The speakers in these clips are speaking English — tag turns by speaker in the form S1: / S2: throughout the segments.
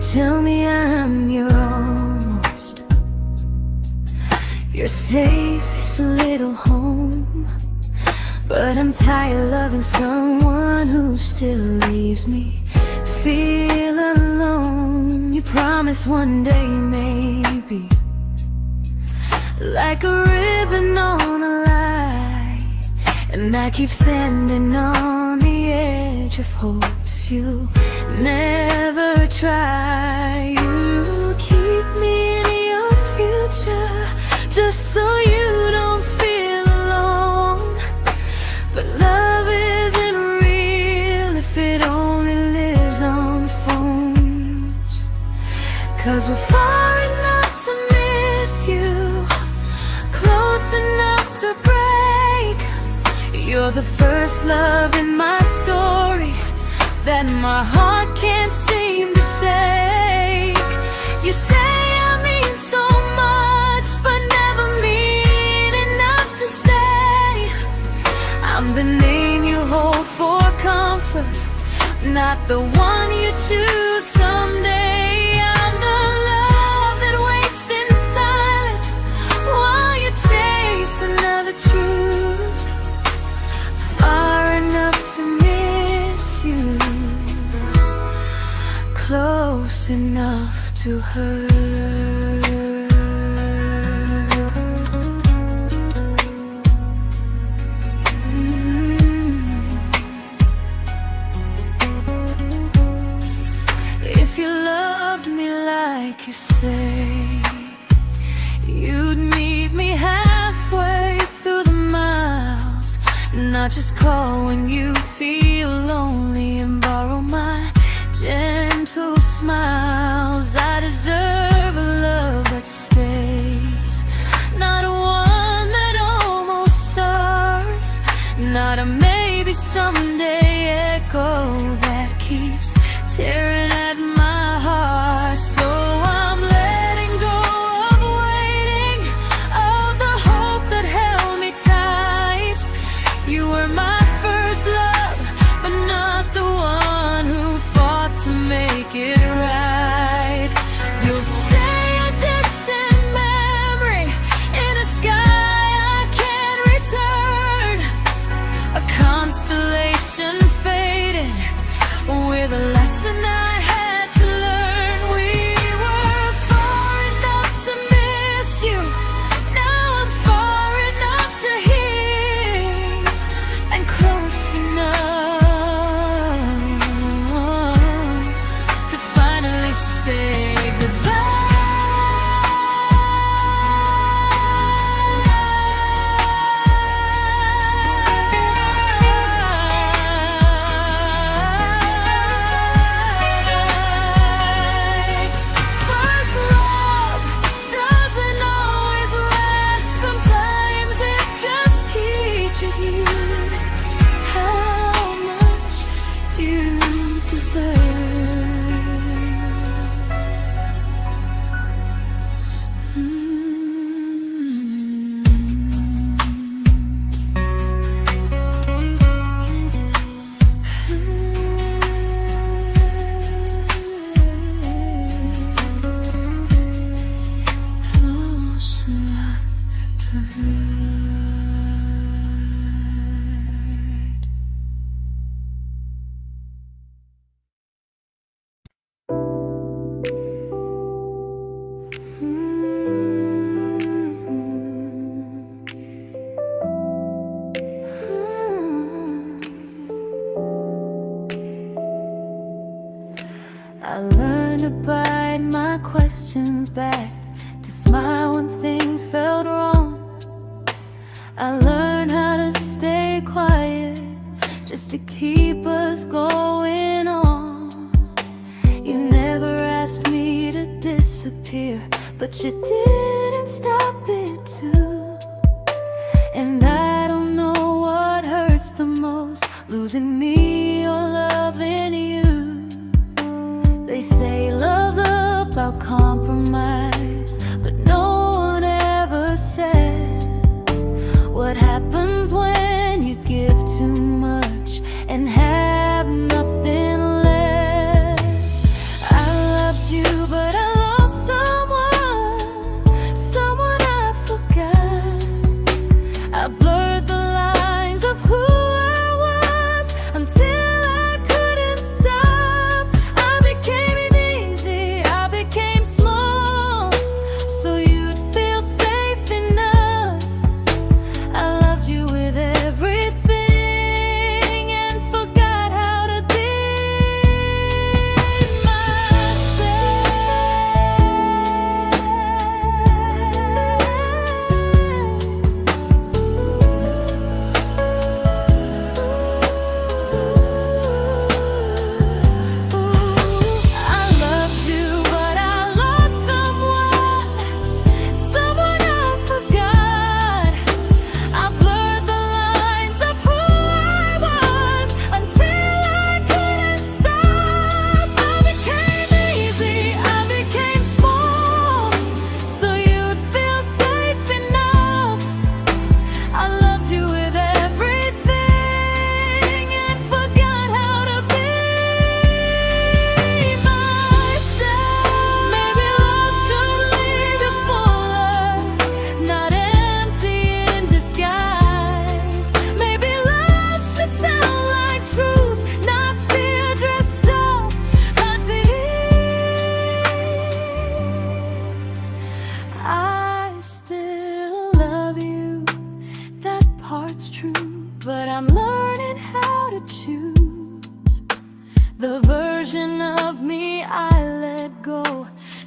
S1: tell me I'm your almost, your safest little home. But I'm tired loving someone who still leaves me feel alone. You promise one day maybe, like a ribbon on a line, and I keep standing on the edge of hopes you never try. You keep me in your future just so you don't feel alone. But love isn't real if it only lives on phones. 'Cause we're far enough to miss you, close enough to break. You're the first love in my story that my heart can't seem to shake. You say I mean so much, but never mean enough to stay. I'm the name you hold for comfort, not the one you choose someday. I'm the love that waits in silence while you chase another truth. Far enough to miss you, close enough to hurt. If you loved me like you say, you'd meet me halfway through the miles, not just call when you feel lonely and borrow my gentle smiles. I deserve a love that stays, not a one that almost starts, not a maybe someday echo that keeps tearing at my heart. So I'm letting go of waiting, of the hope that held me tight. You were my first love, but not the one who fought to make it right. You'll stay a distant memory in a sky I can't return, a constellation faded with a lesson I had to learn. We were far enough to miss you, now I'm far enough to hear, and close enough to finally say goodbye. First love doesn't always last, sometimes it just teaches you how much you deserve. Close enough to hurt. I learned to bite my questions back, to smile when things felt wrong. I learned how to stay quiet just to keep us going on. You never asked me to disappear, but you didn't stop it too. And I don't know what hurts the most, losing me or loving you. They say love's about compromise, but no one ever says what happens when you give too much and have nothing left. I loved you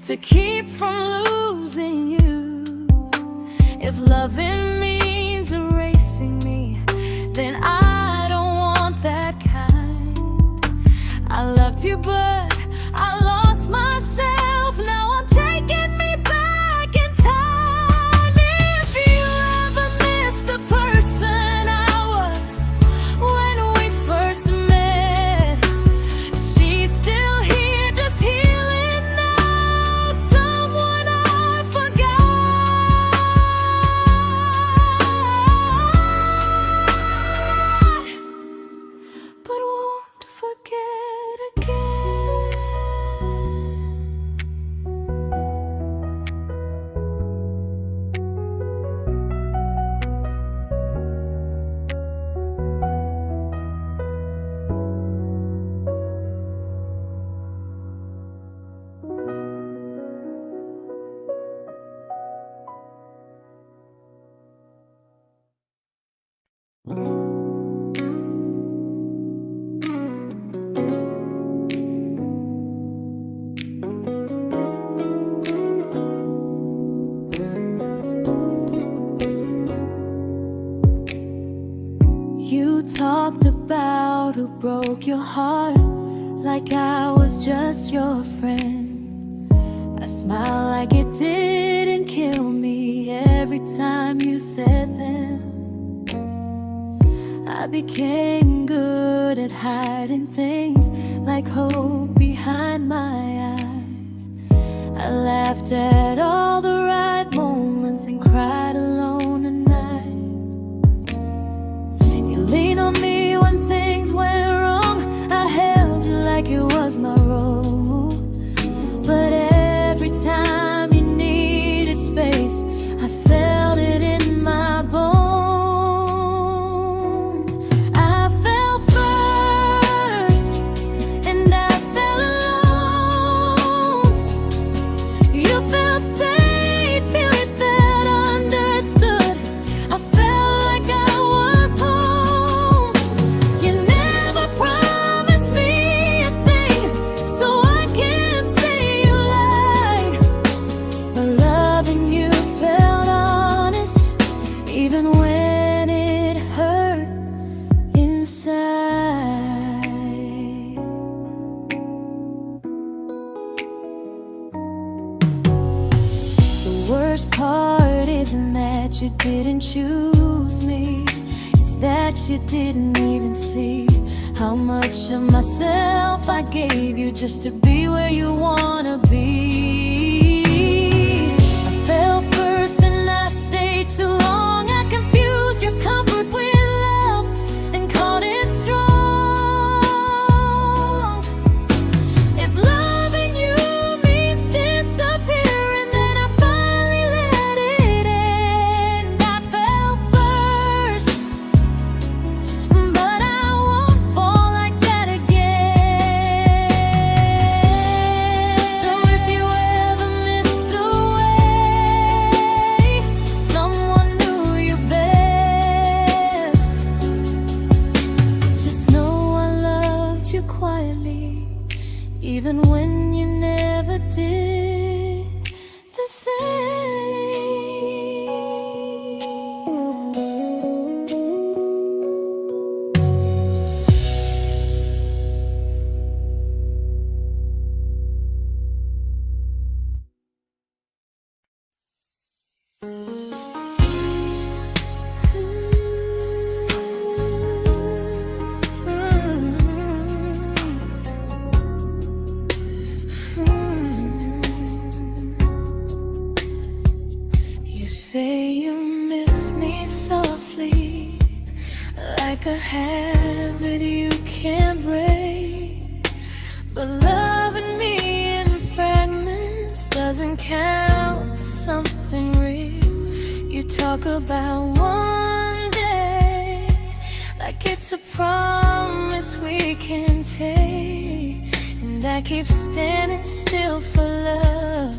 S1: to keep from losing you. If loving means erasing me, then I don't want that kind. I loved you, but I lost myself. Now I'm taking me back in time. If you ever miss the person I was when we first met, she's still here, just healing now. Someone I forgot, but won't forget again. You talked about who broke your heart, like I was just your friend. I smiled like it didn't kill me every time you said them. I became good at hiding things like hope behind my eyes. I laughed at all the right moments and cried alone at night. You leaned on me when things went wrong. I held you like it was my role. But every time you needed space, I felt it in my bones. I fell first, and I fell alone. You felt safe, you felt understood. I felt like I was home. You never promised me a thing, so I can't say you lied. But loving you felt honest, even when it hurt inside. The worst part isn't that you didn't choose me, it's that you didn't even see how much of myself I gave you just to be where you wanna be. I fell first and I stayed too long. I confused your comfort with love and called it strong. If loving you means disappearing, then I finally let it end. I fell first, but I won't fall like that again. So if you ever missed the way someone knew you best, just know I loved you quietly, even when you never did the same. You say you miss me softly, like a habit you can't break. But loving me in fragments doesn't count as something real. You talk about one day like it's a promise we can take, and I keep standing still for love.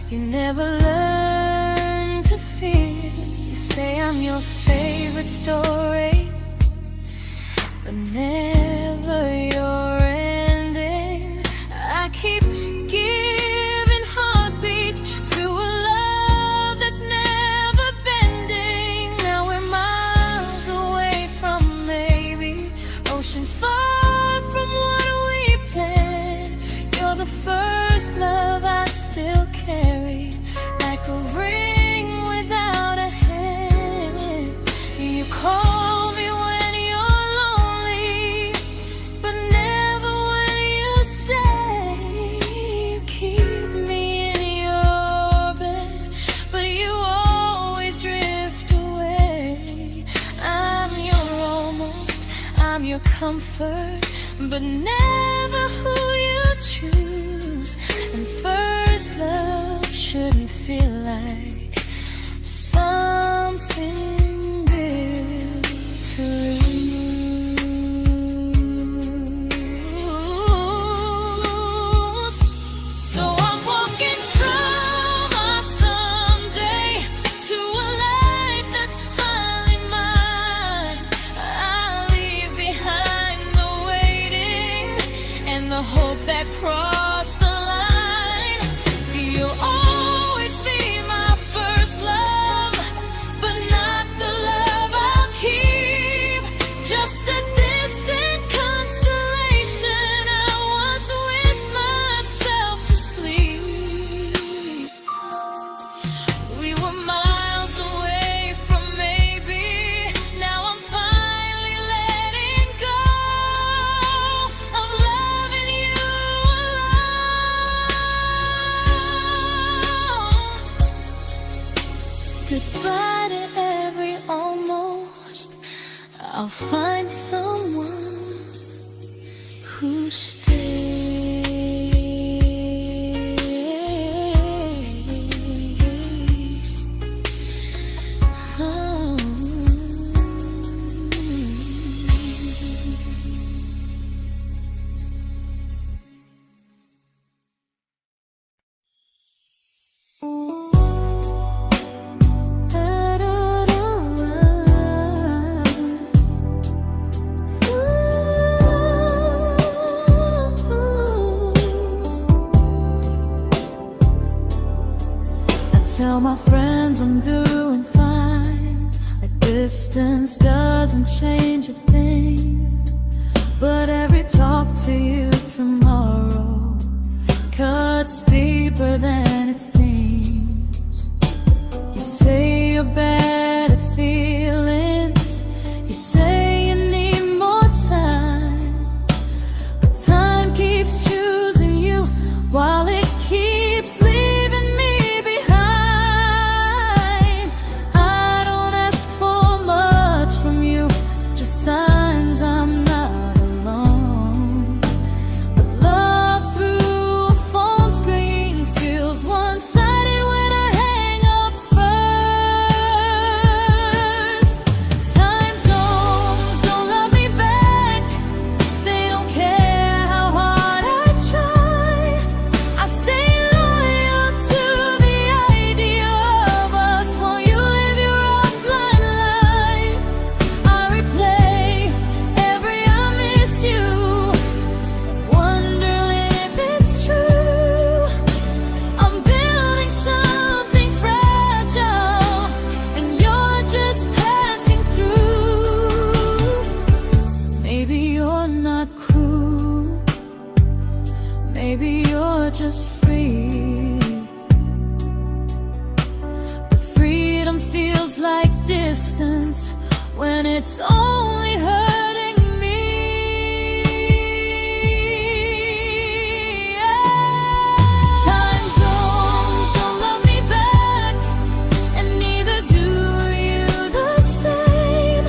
S1: You never learn to feel. You say I'm your favorite story, but never your ending. I keep giving heart comfort, but never who you choose. And first love shouldn't feel like something built to lose. So I'm walking from our someday to a life that's finally mine. I'll leave behind the waiting and the hope that crossed the line. You'll always be my first love, but not the love I'll keep. Just a distant constellation I once wished myself to sleep. We were miles away from maybe. Now I'm finally letting go of loving you alone. Goodbye to every almost. I'll find someone who stays. Oh. Tell my friends I'm doing fine, like distance doesn't change a thing. But every talk to you tomorrow cuts deeper than it seems. You say you're bad at feelings, you say you need more time, but time keeps choosing you while it keeps leaving me behind. I don't ask for much from you, just signs I'm not alone. But love through a phone screen feels one-sided when I hang up first. Time zones don't love me back, they don't care how hard I try. I stay loyal to the idea of us while you live your offline life. I replay every I miss you, wondering if it's true. I'm building something fragile, and you're just passing through. Maybe you're not cruel, maybe you're just free. But freedom feels like distance when it's only hurting me. Time zones don't love me back, and neither do you the same.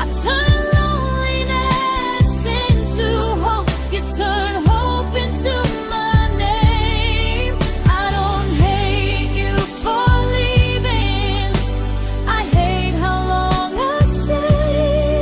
S1: I turn loneliness into hope, you turn hope into my name. I don't hate you for leaving, I hate how long I stayed.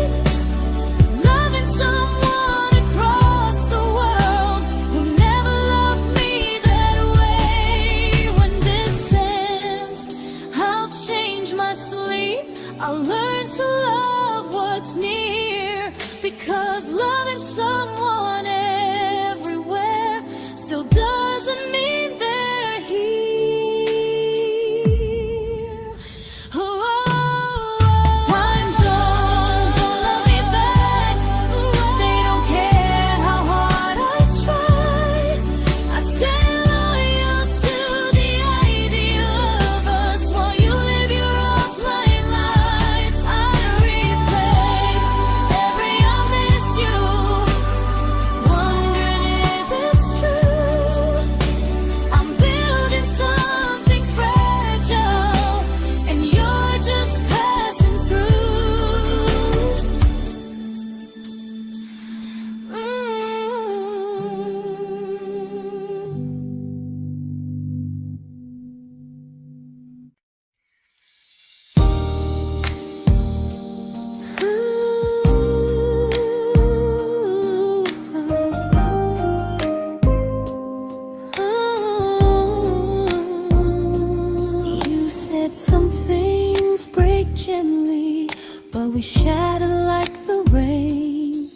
S1: we shattered like the rain,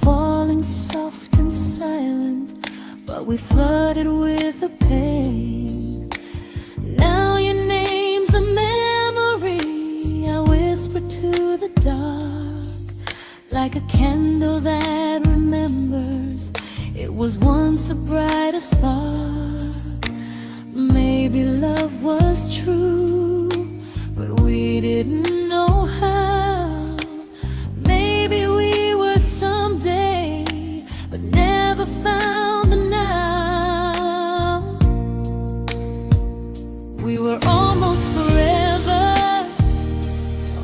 S1: falling soft and silent, but we flooded with the pain. Now your name's a memory I whisper to the dark, like a candle that remembers it was once a brighter spark. Maybe love was true, but we didn't know how. Maybe we were someday, but never found the now. We were almost forever,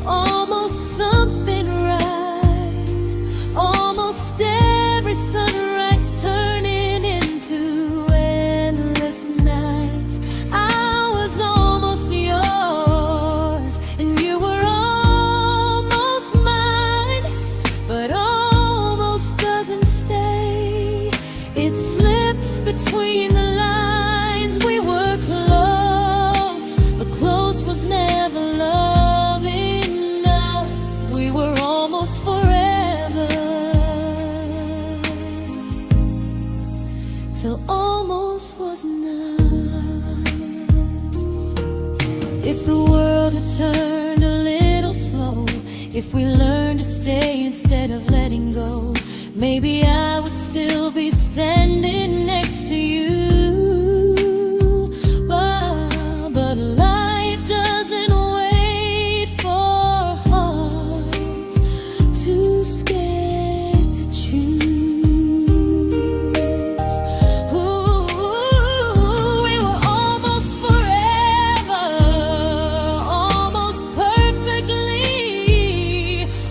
S1: almost something right, almost every sunrise turning into endless nights. I was almost yours, and you were almost mine, but almost doesn't stay. It slips between the lines. We were close, but close was never love enough. We were almost forever, till almost was enough. If the world had turned a little slow, if we learned to stay instead of letting go, maybe I would still be standing next to you. But life doesn't wait for hearts too scared to choose. Ooh, we were almost forever, almost perfectly,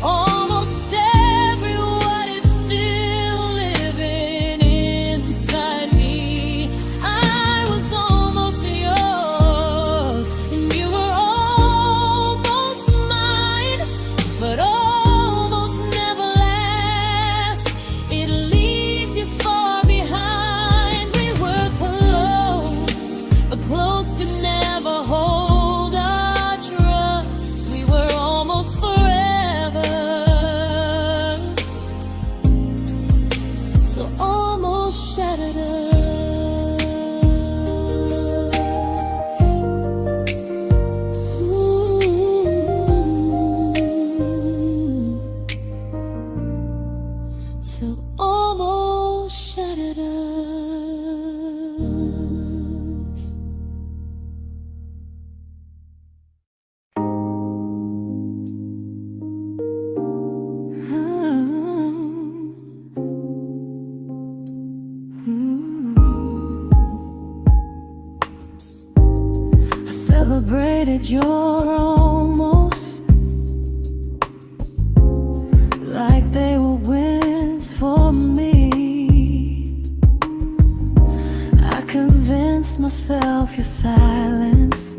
S1: almost every what if still living inside me. I was almost yours, and you were almost mine, but almost never lasts. It leaves you far behind. We were close, but close could never hold our trust. We were almost forever, till almost shattered us. Ooh. Till almost shattered us. I celebrated your almost like they were wins for me. I convinced myself your silence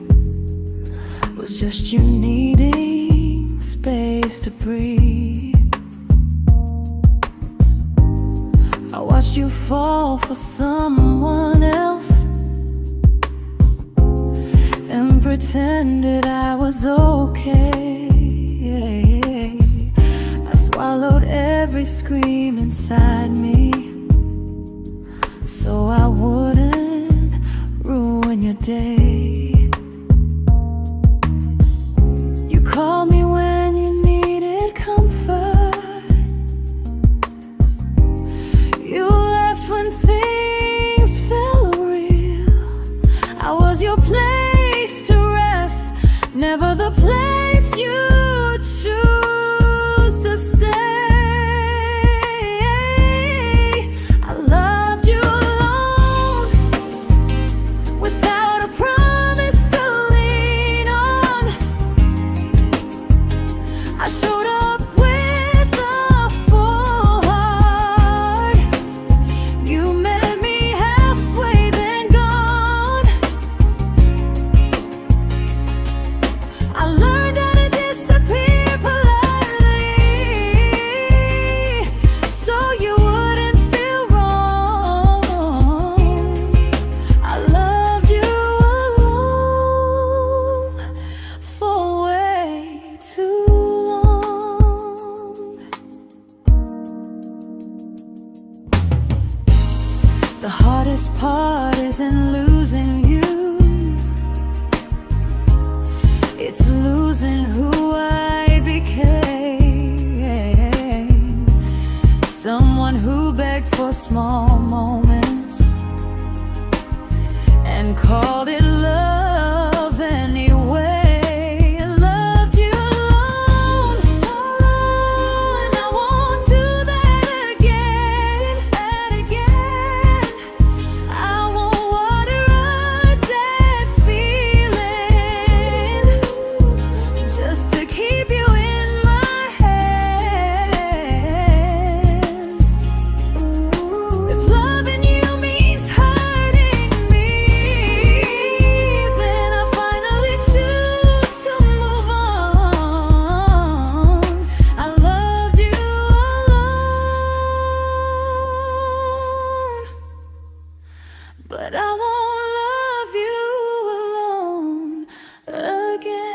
S1: was just you needing space to breathe. I watched you fall for someone else and pretended I was okay. I swallowed every scream inside me so I wouldn't ruin your day. You called me when you needed comfort. You left when things felt real. I was your place to rest, never the place you choose to stay. I loved you alone, without a promise to lean on. I showed up with a full heart. You met me halfway, then gone. I learned heart isn't losing you, it's losing who I became. Someone who begged for small moments and called it love anyway. Loved you alone, and I won't do that again, I won't water a dead feeling just to keep you in my hands. If loving you means hurting me, then I finally choose to move on. I loved you alone, but I won't love you alone again.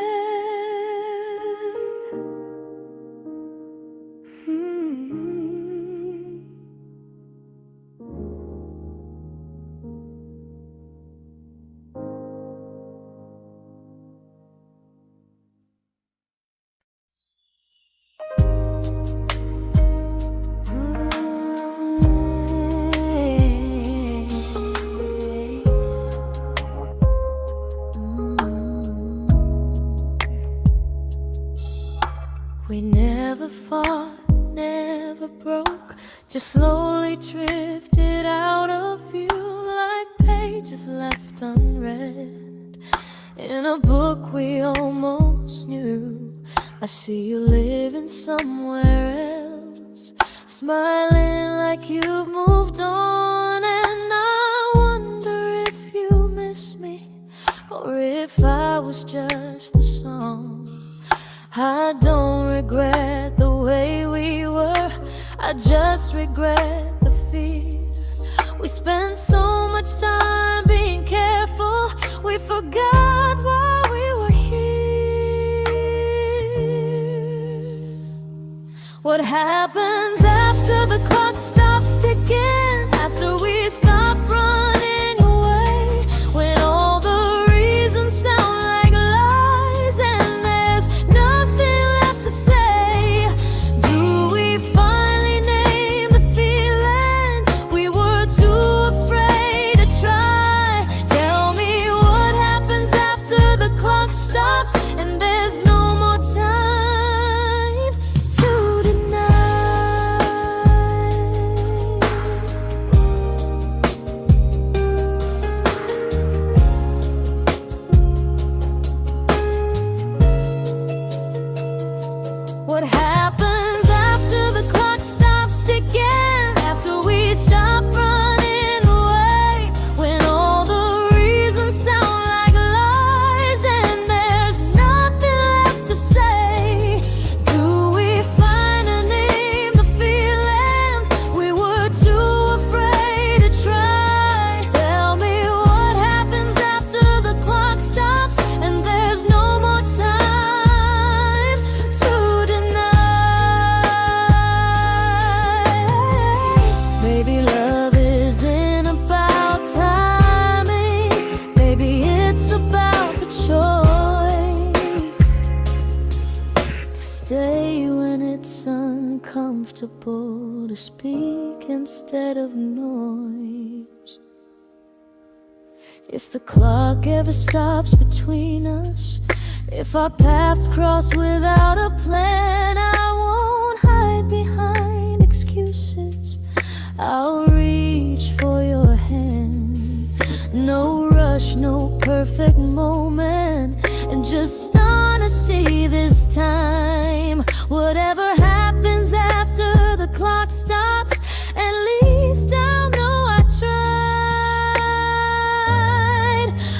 S1: We never fought, never broke, just slowly drifted out of view like pages left unread in a book we almost knew. I see you living somewhere else, smiling like you've moved on, and I wonder if you miss me or if I was just a song. I don't regret the way we were, I just regret the fear. We spent so much time being careful, we forgot why we were here. What happens after the clock stops ticking, after we stop running away, when all the reasons sound like lies and there's nothing left to say? Do we finally name the feeling we were too afraid to try? Tell me what happens after the clock stops and there's no more time to deny. What happens after the clock stops ticking, after we stop running away, when all the reasons sound like lies and there's nothing left to say? Do we finally name the feeling we were too afraid to try? Tell me what happens after the clock stops and there's no more time to deny. Maybe love isn't about timing, maybe it's about the choice to stay when it's uncomfortable, to speak instead of noise. If the clock ever stops between us, if our paths cross without a plan, I won't hide behind excuses, I'll reach for your hand. No rush, no perfect moment, and just honesty this time. Whatever happens after the clock stops, at least I'll know I tried.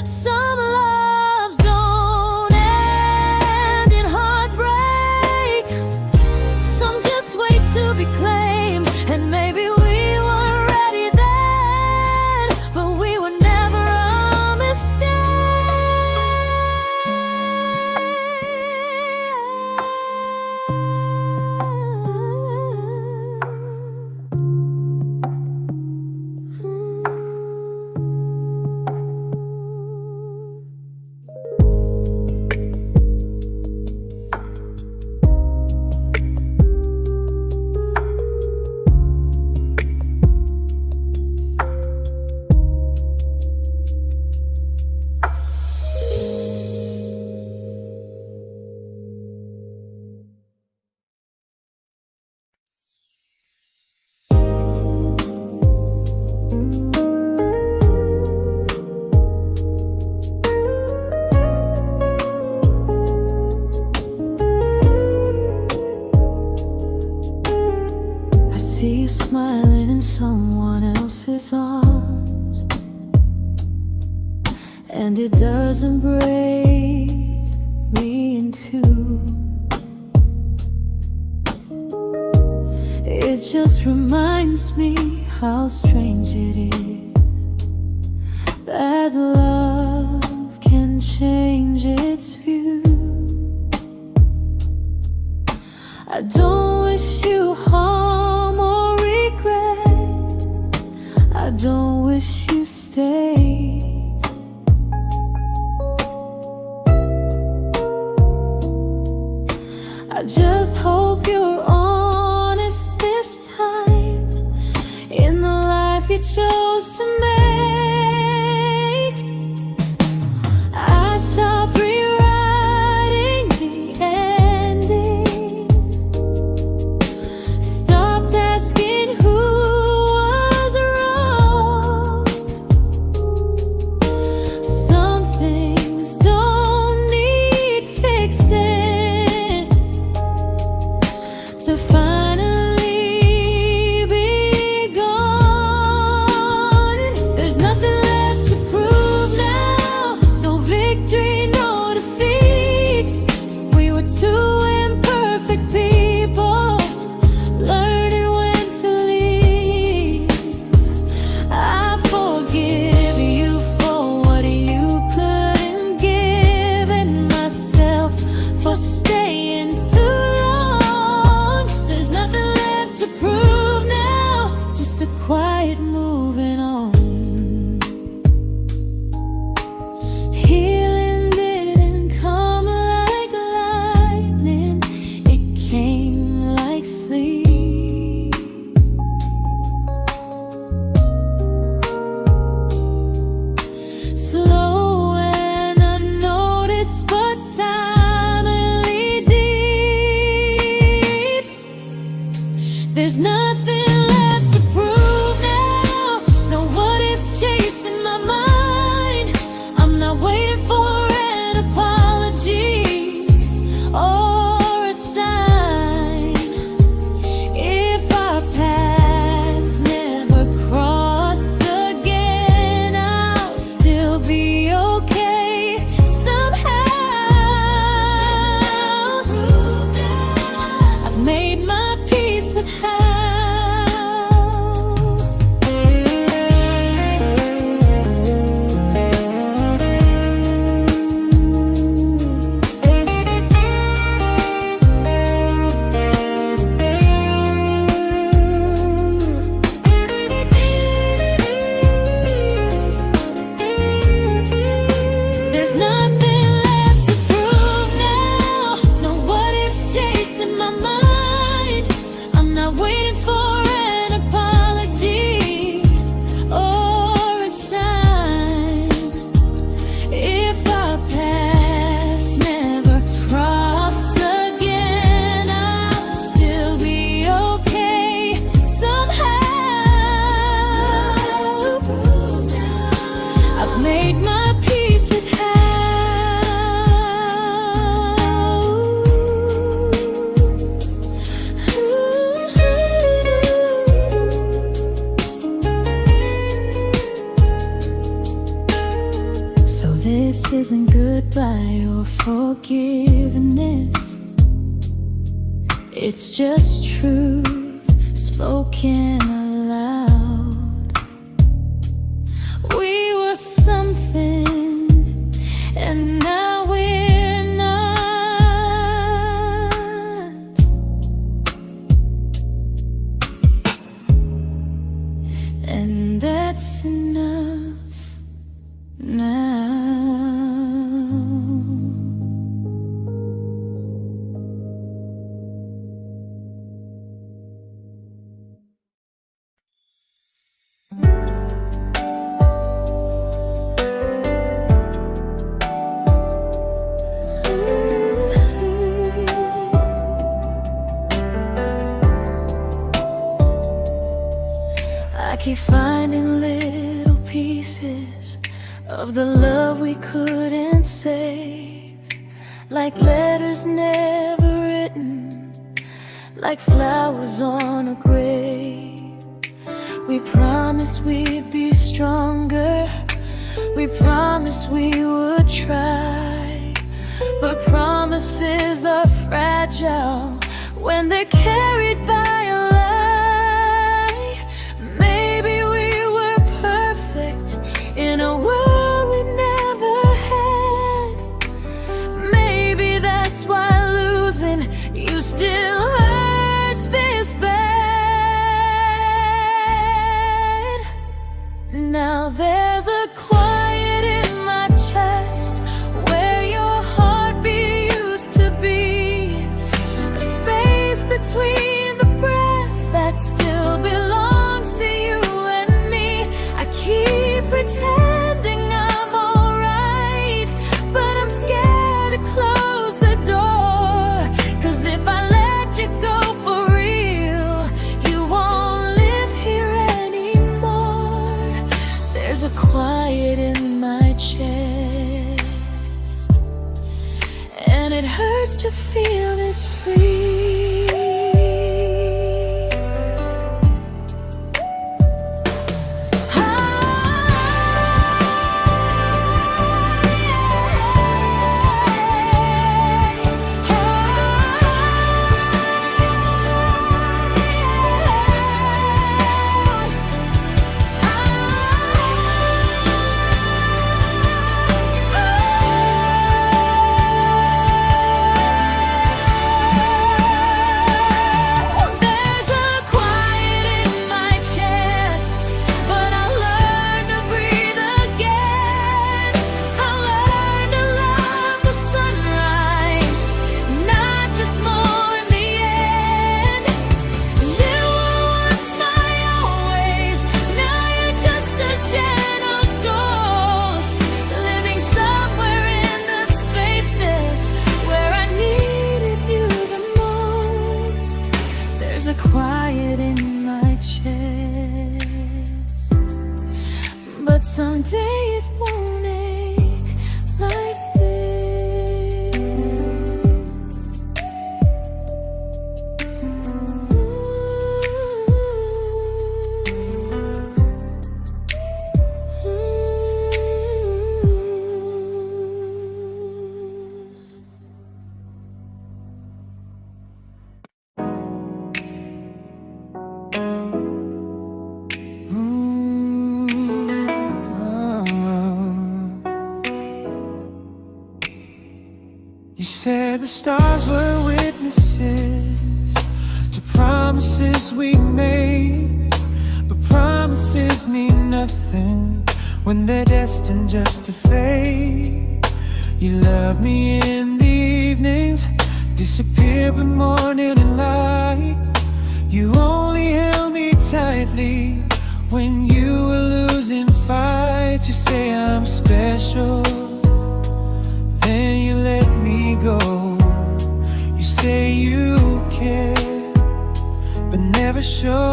S1: Some loves don't end in heartbreak, some just wait to be claimed, and maybe we weren't ready then, but we were never a mistake. and it doesn't break me in two. It just reminds me how strange it is that love can change its view. I don't wish you harm or regret. I don't wish you stayed. I just hope you're honest this time in the life you chose to make. I stopped rewriting the ending, stopped asking who was wrong. Some things don't need fixing to finally be gone. There's nothing left to prove now, no victory, no defeat. We were two imperfect people, learning when to leave. I forgive you for what you couldn't give, and myself for staying too long. There's nothing left to prove now, just a quiet moving on. Healing didn't come like lightning, it came like sleep. Slow and unnoticed, but silently deep. There's nothing left to prove now, no what ifs chasing my mind. I'm not waiting for an apology or a sign. If our paths never cross again, I'll still be okay somehow. I've made my peace with how. There's nothing left to prove now, no what ifs chasing my mind. I'm not waiting for an apology or a sign. If our paths never cross again, I'll still be okay somehow. I've made my peace with how. So this isn't goodbye or forgiveness, it's just truth spoken aloud. We were something, and now we're not. And that's enough now. I keep finding little pieces of the love we couldn't save, like letters never written, like flowers on a grave. We promised we'd be stronger, We promised we would try, but promises are fragile when they're carried by a lie. Maybe we were perfect in a world we never had. Maybe that's why losing you still hurts this bad. Now there's a quiet in my chest where your heartbeat used to be, a space between the breaths that still belongs to you and me. I keep pretending I'm alright, but I'm scared to close the door. 'Cause if I let you go for real, you won't live here anymore. There's a quiet in my chest, and it hurts to feel this free. Quiet in my chest, but someday it won't ache like this.
S2: You said the stars were witnesses to promises we made, but promises mean nothing when they're destined just to fade. You love me in the evenings, disappear when morning and light. You only held me tightly when you were losing fights. You say I'm special, then you let me go. You say you care, but never show.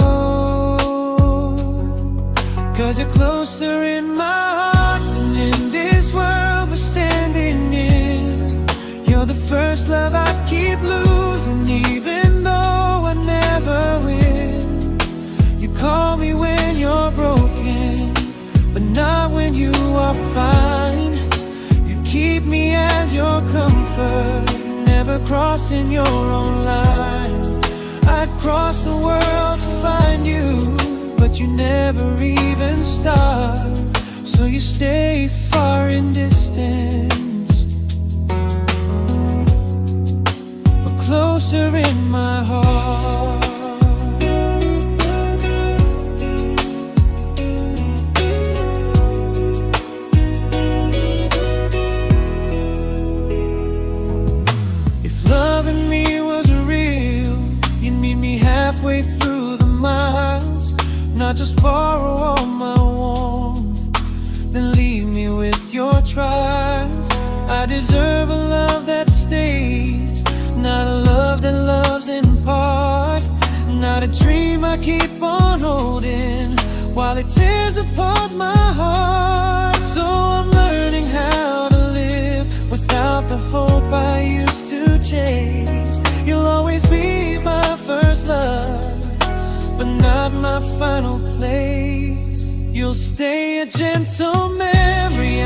S2: 'Cause you're closer in my heart than in this world we're standing in. You're the first love I keep losing, even though I never win. You call me when you're broken, but not when you are fine. Keep me as your comfort, never crossing your own line. I'd cross the world to find you, but you never even start. So you stay far in distance, but closer in my heart. Halfway through the miles, not just borrow all my warmth, then leave me with your trials. I deserve a love that stays, not a love that loves in part. Not a dream I keep on holding while it tears apart my heart. So I'm learning how to live without the hope I used to chase. You'll always be my first love, but not my final place. You'll stay a gentle memory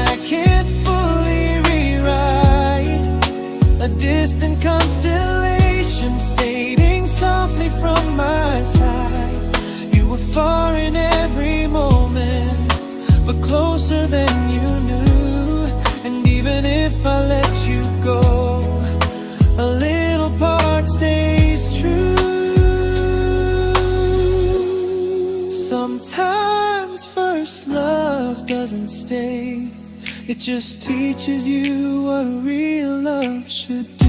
S2: mistake. It just teaches you what real love should do.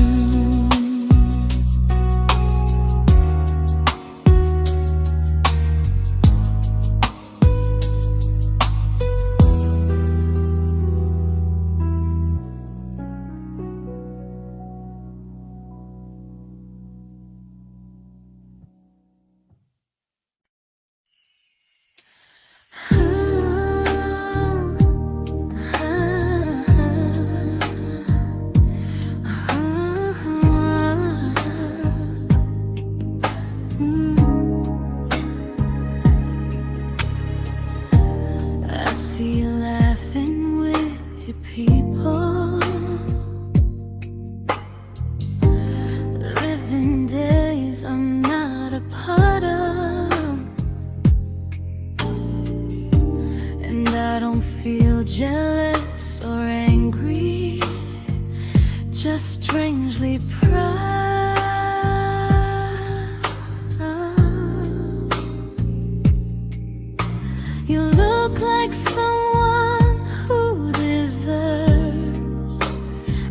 S1: Jealous or angry, just strangely proud. You look like someone who deserves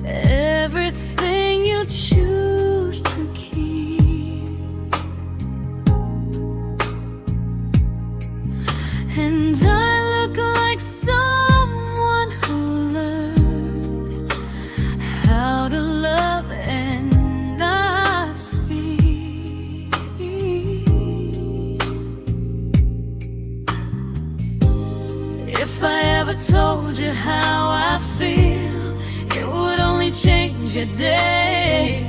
S1: everything you choose to keep. And I look like someone who learned how to love and not speak. If I ever told you how I feel, it would only change your day.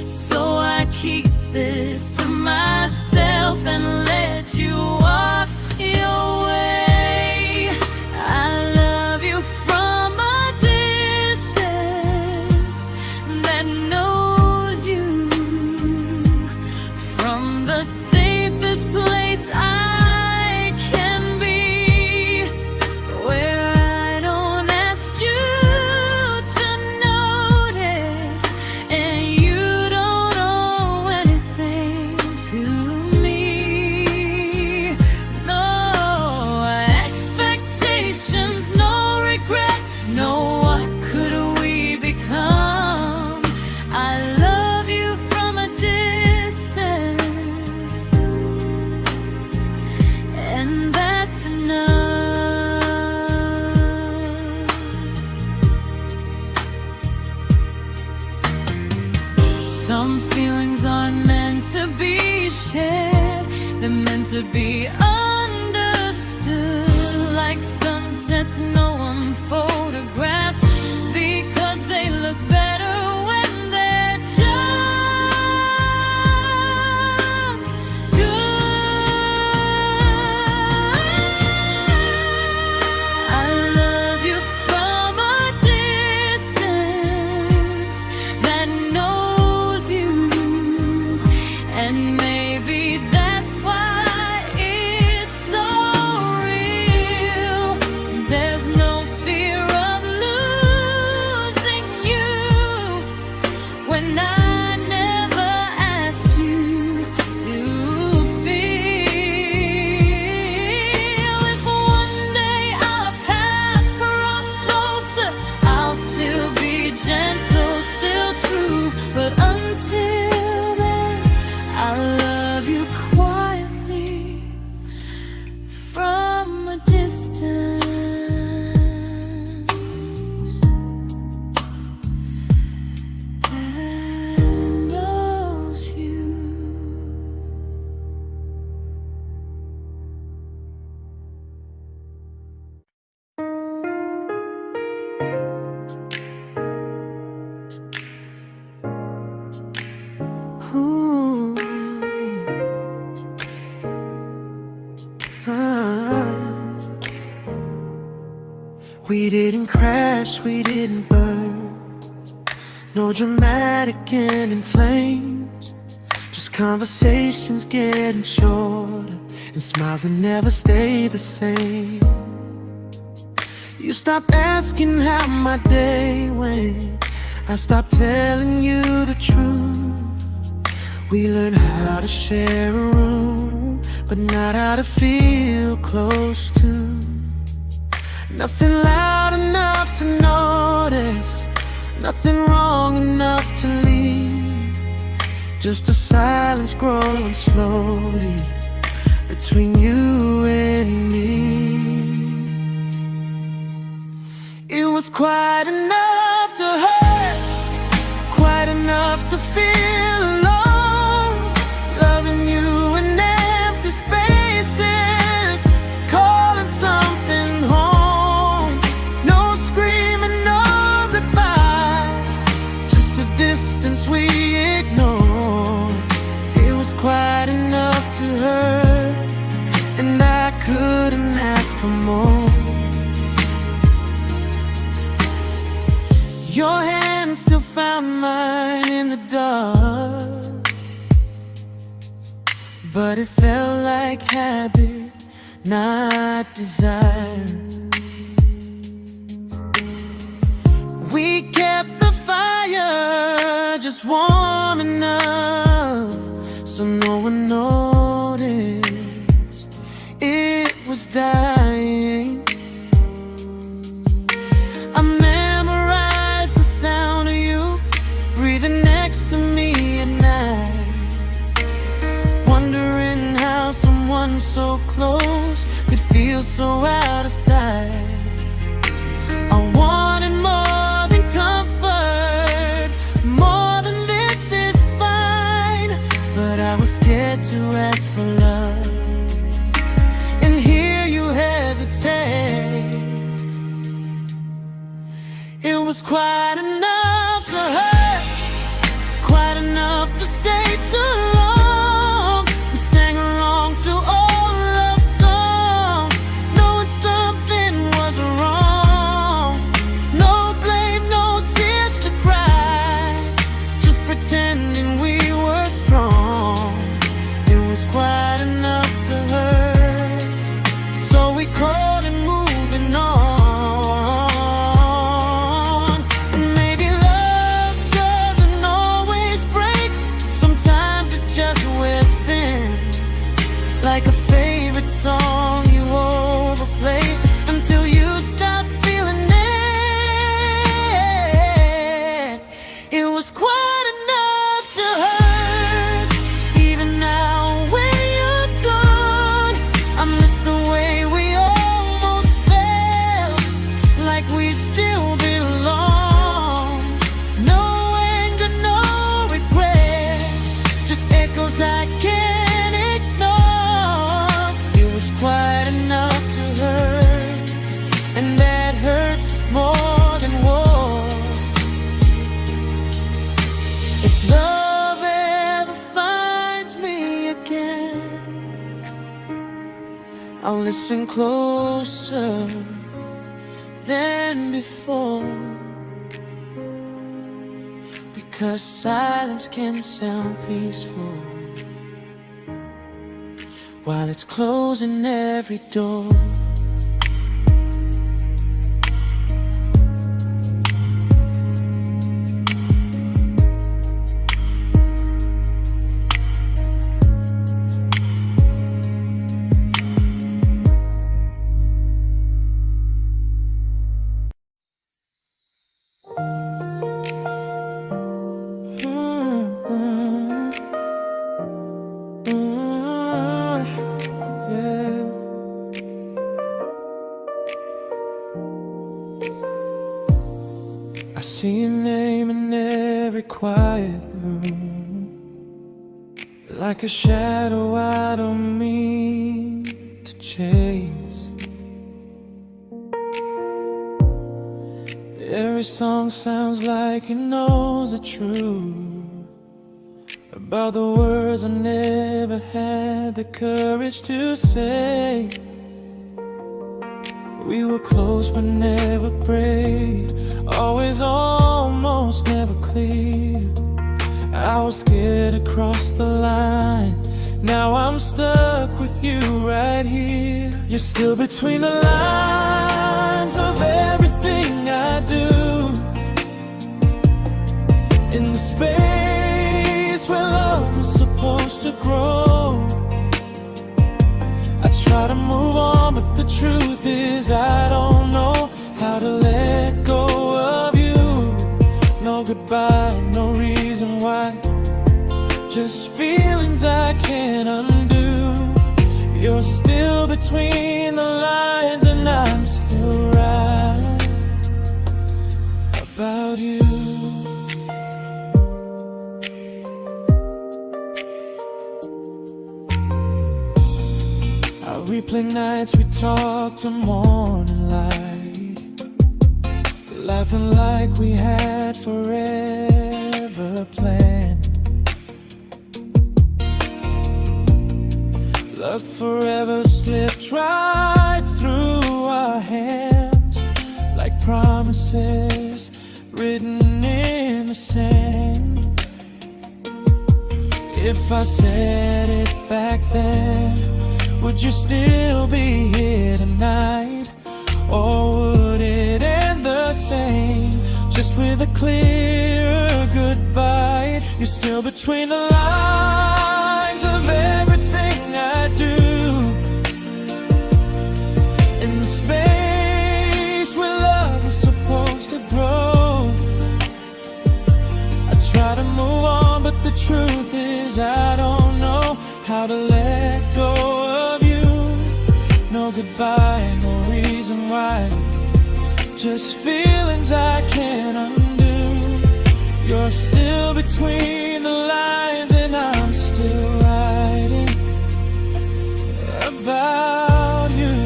S1: So I keep this to myself and let you walk your way. I love you from a distance that knows you, from the safest place I can be, where I don't ask you to notice and you don't owe anything to me. No expectations, no regret, no what could we become. I love you from a distance, and that's enough. Some feelings aren't meant to be shared, they're meant to be understood. Like sunsets no one photographs, because they look better when they're just good. I love you from a distance that knows you, and maybe that's why it's so real. There's no fear of losing you when I never asked you to feel. If one day our paths cross closer, I'll still be gentle, still true. But until then, I love you quietly from a distance that knows you.
S2: Ooh. Ah. We didn't crash, we didn't burn. No dramatic end in flames, just conversations getting shorter and smiles that never stay the same. You stopped asking how my day went, I stopped telling you the truth. We learned how to share a room, but not how to feel close to. Nothing loud enough to notice, nothing wrong enough to leave. Just a silence growing slowly between you and me. It was quite enough to hurt, quite enough to feel alone, loving you in empty spaces, calling something home. No screaming, no goodbye, just a distance we ignored. It was quite enough to hurt, and I couldn't ask for more. Your hand still found mine in the dark, but it felt like habit, not desire. We kept the fire just warm enough so no one noticed it was dying. I memorized the sound of you breathing next to me at night, wondering how someone so close could feel so out of sight. I wanted more than comfort, more than this is fine, but I was scared to ask for love, and here you hesitate. It was quite enough to hurt, quite enough to stay too long. We sang along to old love songs, knowing something was wrong. No blame, no tears to cry, just pretending we were strong. It was quite enough to hurt, so we called and moving on. Like a favorite song you overplay until you stop feeling it. It was quite enough to hurt. Even now when you're gone, I miss the way we almost felt, like we still belong. No anger, no regret, just echoes I can't ignore. Quite enough to hurt, and that hurts more than war. If love ever finds me again, I'll listen closer than before, because silence can sound peaceful while it's closing every door. I see your name in every quiet room, like a shadow I don't mean to chase. Every song sounds like it knows the truth about the words I never had the courage to say. We were close but never brave, always almost never clear. I was scared to cross the line, now I'm stuck with you right here. You're still between the lines of everything I do, in the space where love was supposed to grow. I try to move on, but the truth is I don't know between the lines, and I'm still right about you. I replay nights we talk to morning light, laughing like we had forever planned. Luck forever slipped right through our hands, like promises written in the sand. If I said it back then, would you still be here tonight? Or would it end the same, just with a clear goodbye? You're still between the lines of everything I do, in the space where love was supposed to grow. I try to move on, but the truth is I don't know how to let go of you. No goodbye, no reason why, just feelings I can't undo. You're still between the lines, and I'm still writing about you.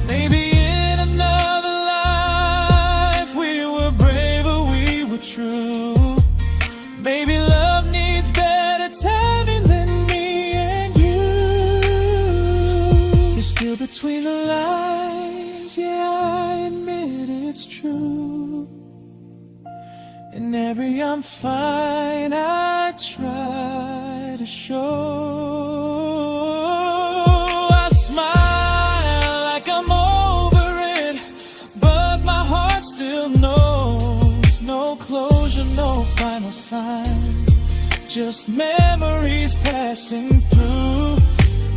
S2: Maybe in another life we were braver, we were true. Maybe love needs better timing than me and you. You're still between the lines, yeah, I admit it's true. In every I'm fine I try to show. I smile like I'm over it, but my heart still knows. No closure, no final sign, just memories passing through.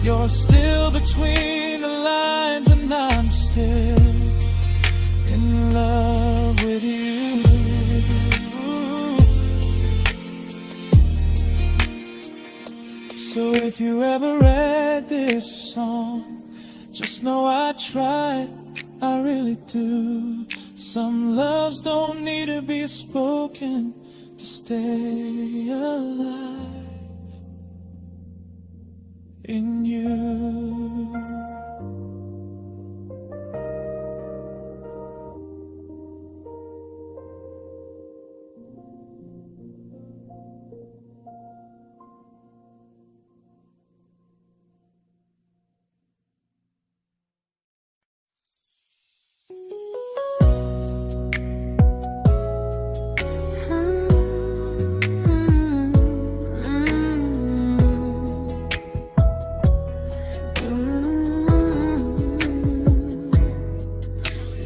S2: You're still between the lines, and I'm still in love with you. So if you ever read this song, just know I tried, I really do. Some loves don't need to be spoken to stay alive in you.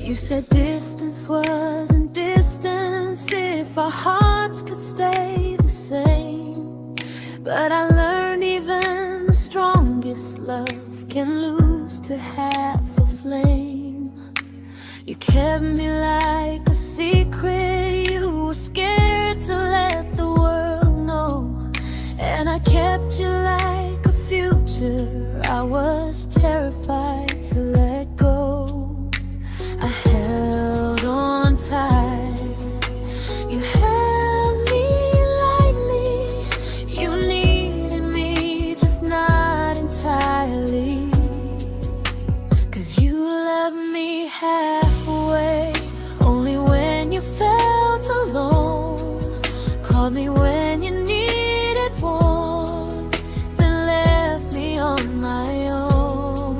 S1: You said distance wasn't distance if our hearts could stay the same. But I learned even the strongest love can lose to half a flame. You kept me like a secret, you were scared to let the world know. And I kept you like a future, I was terrified to let go. I held on tight, you held me lightly. You needed me, just not entirely. 'Cause you loved me halfway, only when you felt alone. Called me when you needed warmth, then left me on my own.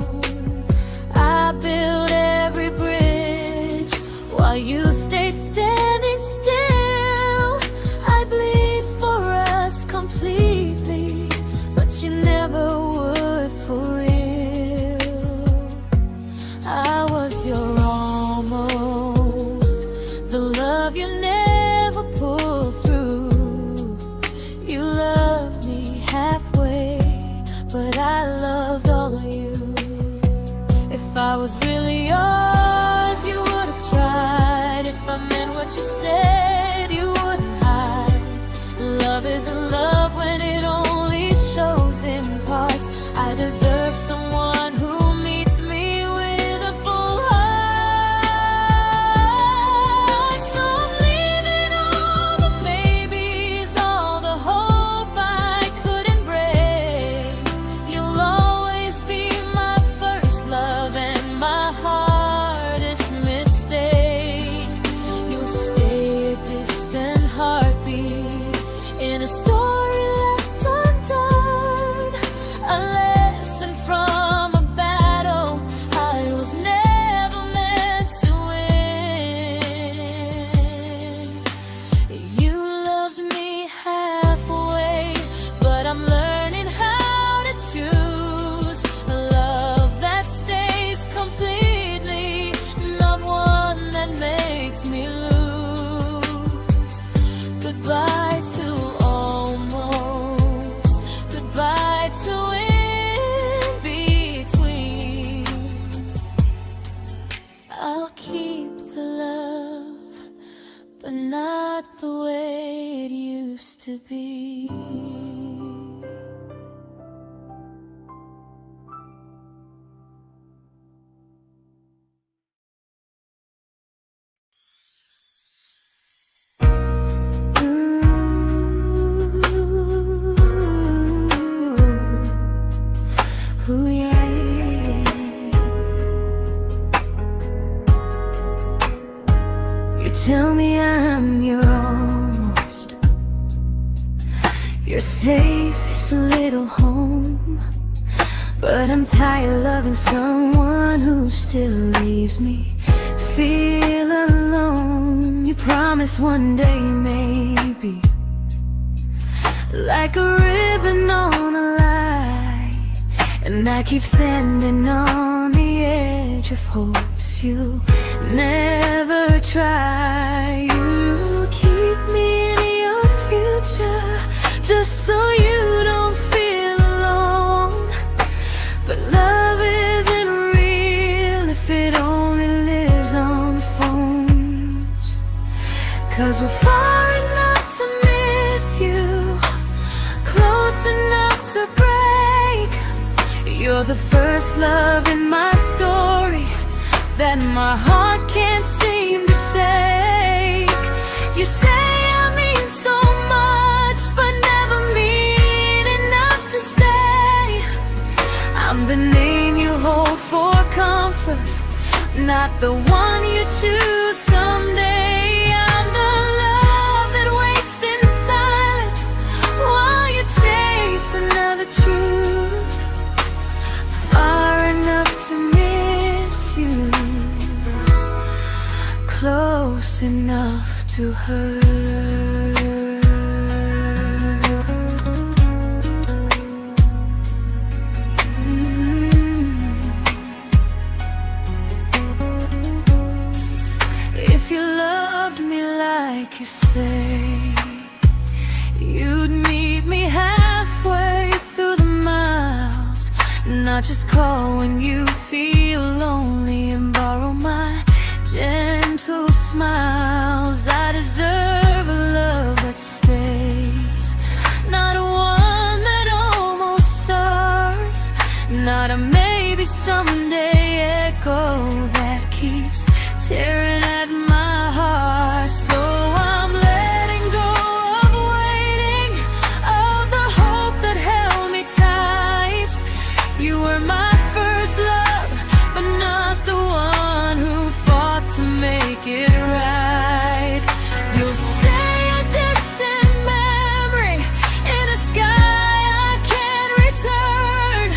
S1: I built every bridge while you stayed standing still. I bleed for us completely, but you never would for real. I was your almost, the love you never pulled through. You loved me halfway, but I loved all of you. If I was really yours, you would have tried. If I meant what you said, you wouldn't hide. Love isn't love when it only shows in parts. I deserve someone but not the way it used to be. Ooh, yeah, yeah. You tell me I'm your almost, your safest little home, but I'm tired loving someone who still leaves me feel alone. You promise one day maybe, like a ribbon on a line, and I keep standing on the edge of hopes you'll never try. You keep me in your future just so you don't feel alone. But love isn't real if it only lives on the phones. 'Cause we're far enough to miss you, close enough to break. You're the first love in my story that my heart can't seem to shake. You say I mean so much, but never mean enough to stay. I'm the name you hold for comfort, not the one you choose someday. I'm the love that waits in silence while you chase another truth. Far enough to miss you, close enough to hurt. If you loved me like you say, you'd meet me halfway through the miles, not just call when you feel lonely and borrow my gentle smiles. I deserve a love that stays, not one that almost starts, not a maybe someday echo that keeps tearing at my heart. So I'm letting go of waiting, of the hope that held me tight. You were my first love, but not the one who fought to make it right. You'll stay a distant memory in a sky I can't return,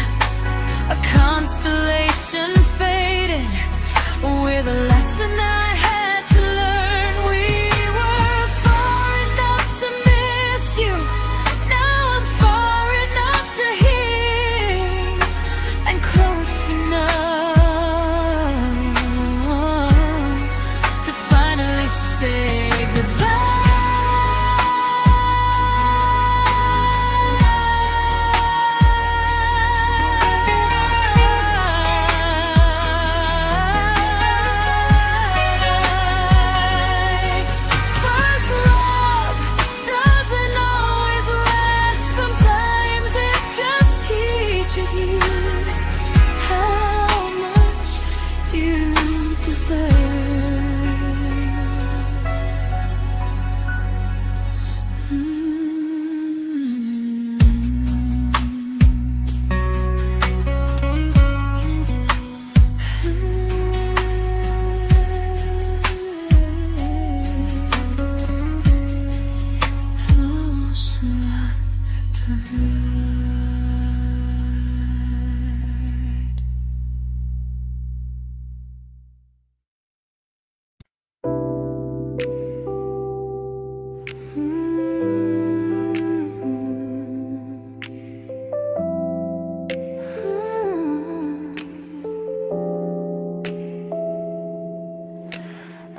S1: a constellation faded with a lesson I had to learn. We were far enough to miss you, now I'm far enough to hear, and close enough to finally say first love doesn't always last. Sometimes it just teaches you how much you deserve. Close enough to hurt.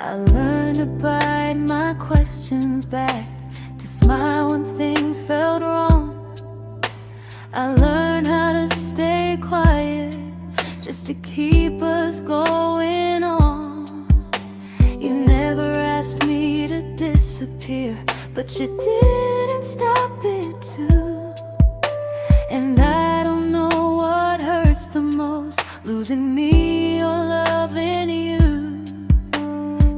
S1: I learned to bite my questions back, to smile when things felt wrong. I learned how to stay quiet just to keep us going on. You never asked me to disappear, but you didn't stop it too. And I don't know what hurts the most, losing me or loving you.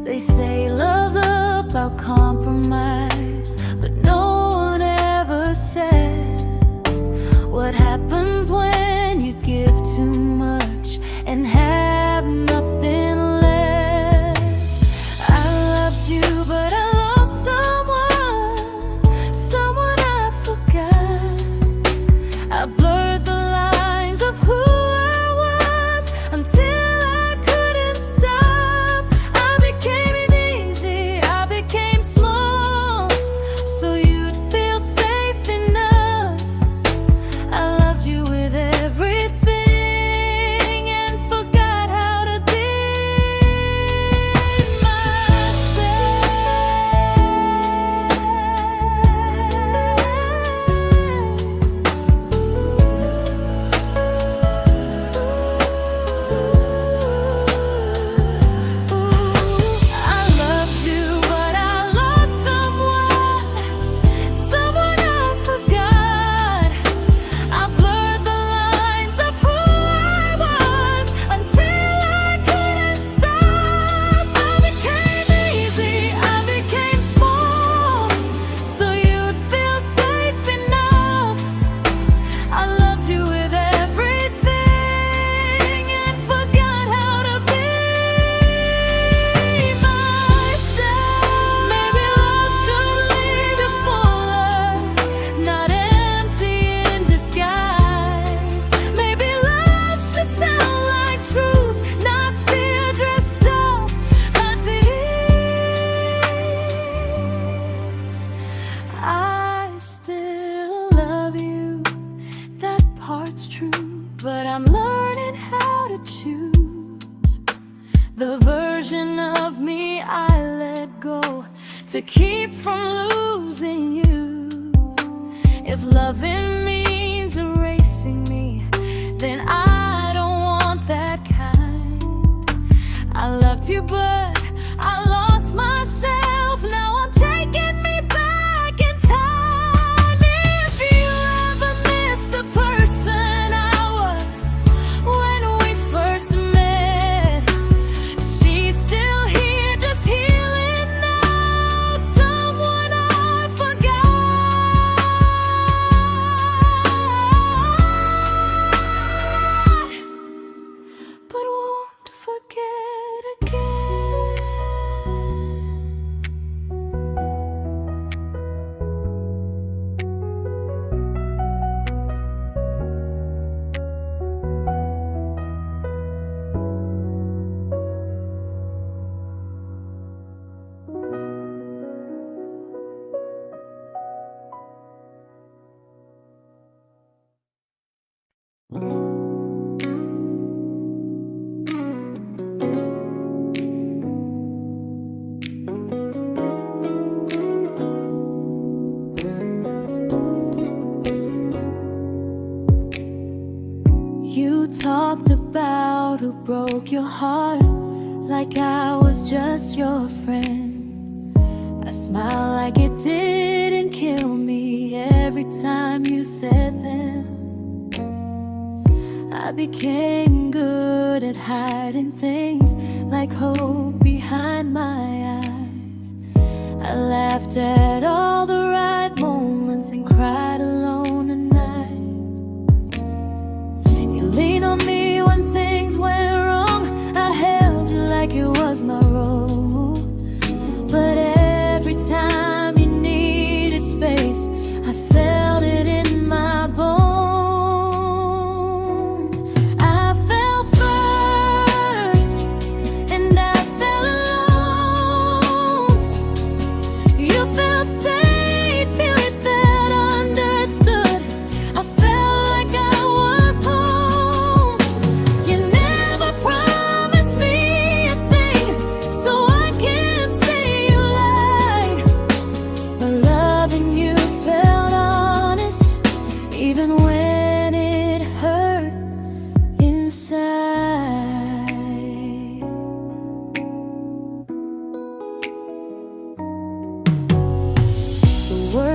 S1: They say love's about compromise, but no one ever says what happens when you give too much and have nothing left. I loved you, but I lost someone I forgot. I blurred the lines of who I was until I couldn't stop. I became easy, I became small, so you'd feel safe enough. I loved you with everything and forgot how to be I loved you, but I lost someone I forgot. I blurred the lines of who I was until I couldn't stop. I became easy, I became small, so you'd feel safe enough. I loved you with everything and forgot how to be myself. Maybe love should leave you fuller, not empty in disguise. Maybe love should sound like truth, not fear dressed up as ease. I still love you, that part's true, but I'm learning how to choose the version of me I let go to keep from losing you. If loving means erasing me, then I don't want that kind. I loved you, but I lost myself. Now I'm taking me back in time. If you ever miss the person I was when we first met, she's still here, just healing now. Someone I forgot, but won't forget again. You talked about who broke your heart, like I was just your friend. I smile like it didn't kill me every time you said them. I became good at hiding things like hope behind my eyes. I laughed at all the right moments and cried alone at night. You leaned on me when things went wrong. I held you like it was my role. But every time you needed space, I felt it in my bones. I fell first, and I fell alone. You felt safe.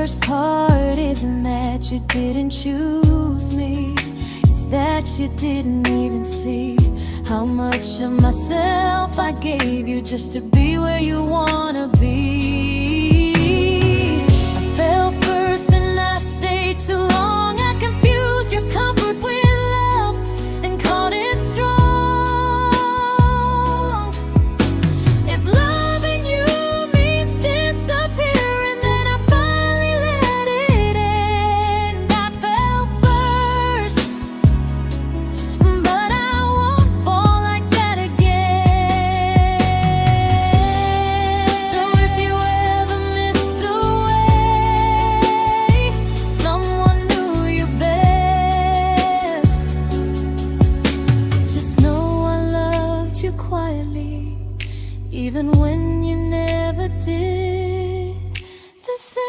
S1: worst part isn't that you didn't choose me, it's that you didn't even see how much of myself I gave you just to be where you wanna be. I fell first and I stayed too long. I confused your comfort with love and called it strong. If loving you means disappearing, then I finally let it end. I fell first, but I won't fall like that again. So if you ever missed the way someone knew you best, just know I loved you quietly, even when you never did the same.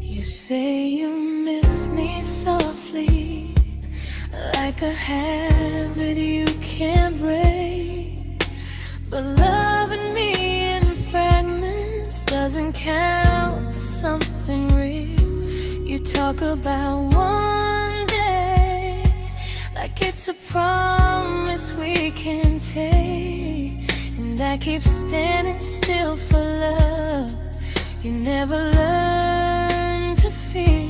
S1: You say you miss me softly, like a habit you can't break. But loving me in fragments doesn't count as something real. You talk about one day like it's a promise we can take, and I keep standing still for love. You never learn to feel.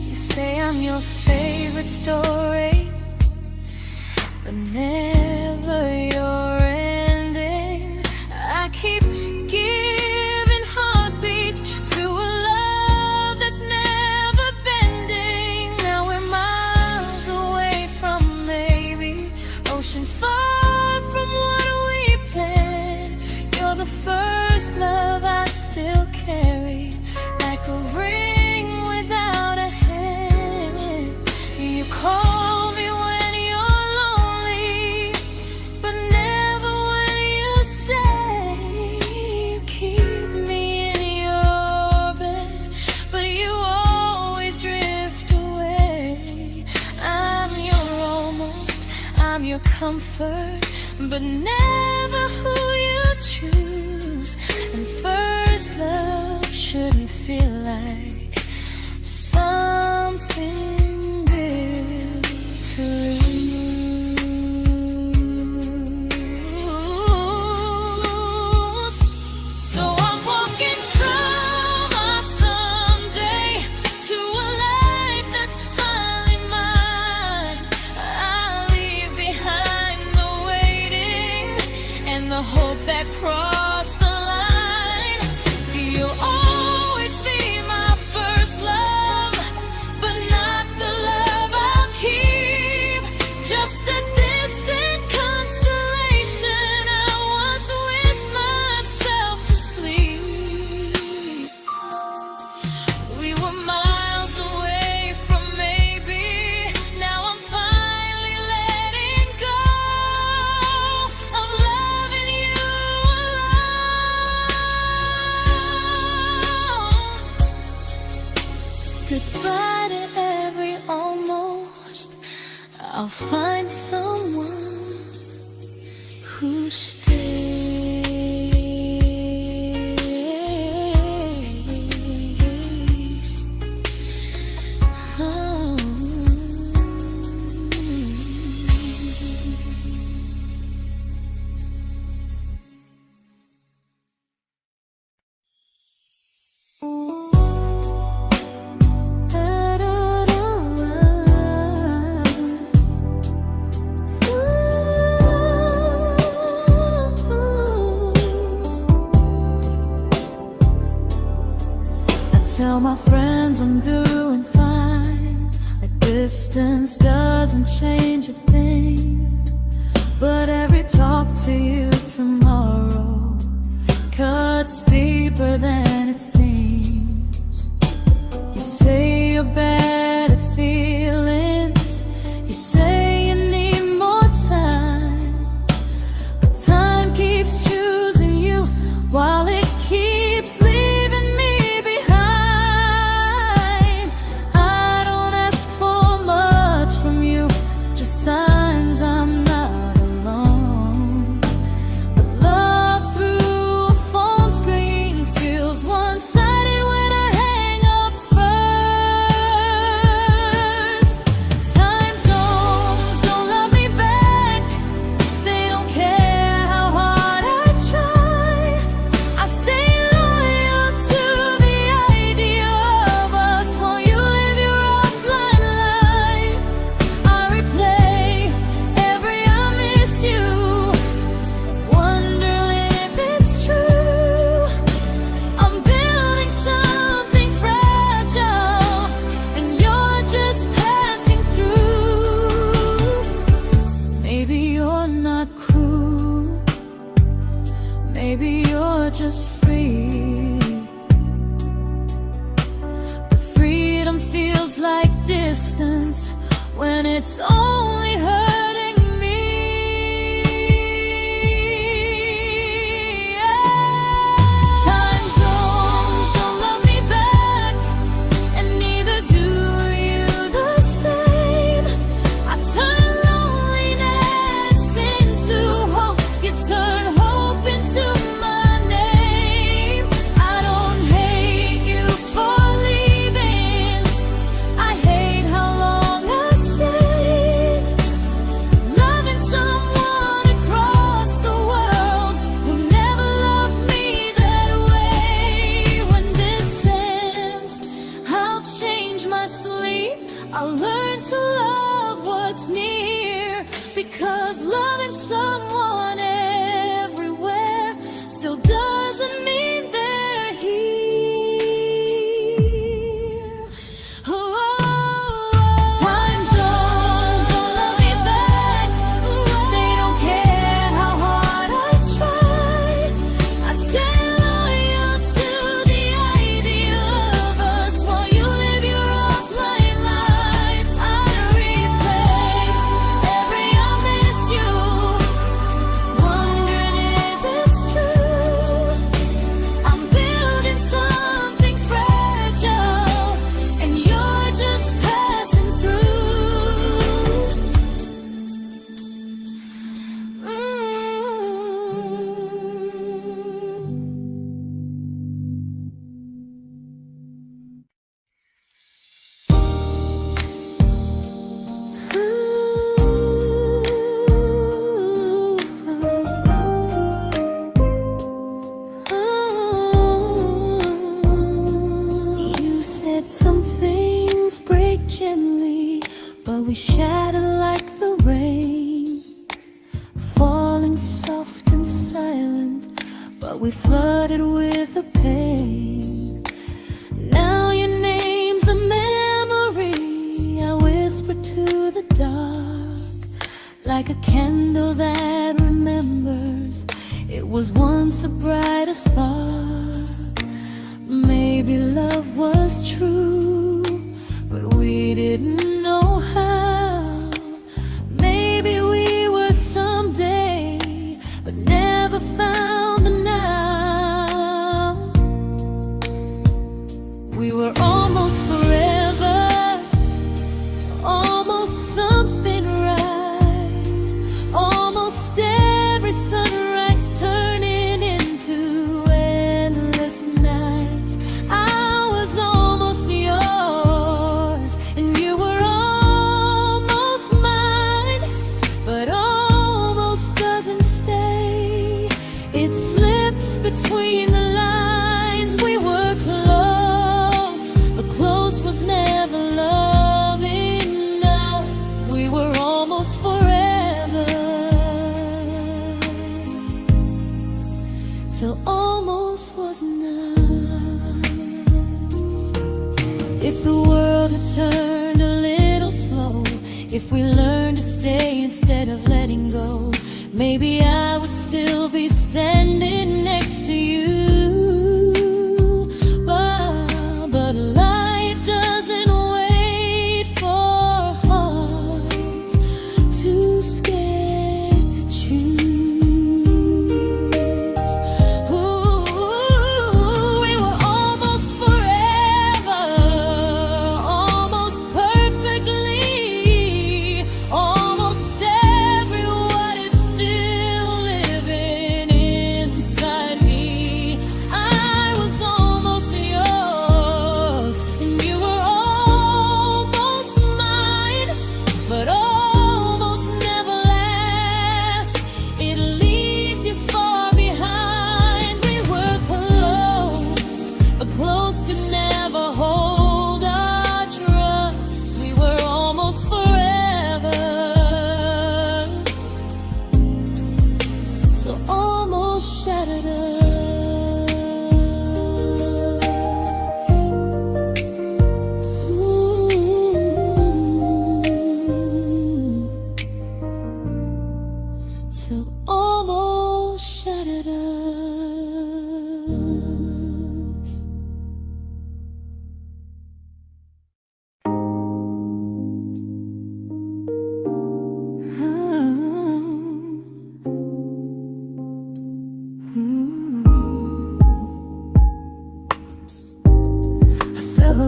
S1: You say I'm your favorite story, but never your ending. I keep giving heartbeat to a love that's never bending. Now we're miles away from maybe oceans far from what we planned. You're the first love I still carry, like a ring without a hand. You call me when you're lonely, but never when you stay. You keep me in your bed, but you always drift away. I'm your almost, I'm your comfort, but never who you choose. And first love shouldn't feel like something built to lose. So I'm walking through my someday to a life that's finally mine. I'll leave behind the waiting and the hope that crossed the line. You'll always be my first love, but not the love I'll keep. Just a distant constellation I once wished myself to sleep. We were miles away from maybe. Now I'm finally letting go of loving you alone. Goodbye to every almost. I'll find someone who stays. Oh. Tell my friends I'm doing fine, that distance doesn't change a thing. But every talk to you tomorrow cuts deeper than it seems. your better feelings. You say you need more time, but time keeps choosing you while it keeps leaving me behind. I don't ask for much from you, just signs I'm not alone. But love through a phone screen feels one-sided when I hang up first. Time zones don't love me back, they don't care how hard I try. I stay loyal to the idea of us while you live your offline life. I replay every I miss you, wondering if it's true. I'm building something fragile, and you're just passing through. Maybe you're not cruel, maybe you're just free. But freedom feels like distance when it's only hurting me. Time zones don't love me back, and neither do you the same. I turn loneliness into hope, you turn hope into my name. I don't hate you for leaving, I hate how long I stayed. Loving someone across the world who never loved me that way. When this ends, I'll change my sleep, I'll learn to love what's near, because loving someone everywhere still doesn't mean they're here. Time zones don't love me back, they don't care how hard I try. I stay loyal to the idea of us while you live your offline life. I replay every I miss you, wondering if it's true. I'm building something fragile, and you're just passing through. You said some things break gently, but we shatter like the rain, falling soft and silent, but we flooded with the pain. Now your name's a memory I whisper to the dark, like a candle that remembers it was once a brighter spark. Maybe love was true, but we didn't know how. Maybe we were someday, but never found the now. We were almost forever, almost something right, almost every sunrise turning into endless nights. I was almost yours, and you were almost mine, but almost doesn't stay. It slips between the lines. We were close, but close was never love enough. We were almost forever, till almost was enough. If the world had turned a little slow, if we learned to stay instead of letting go, maybe I would still be standing next to you. But life doesn't wait.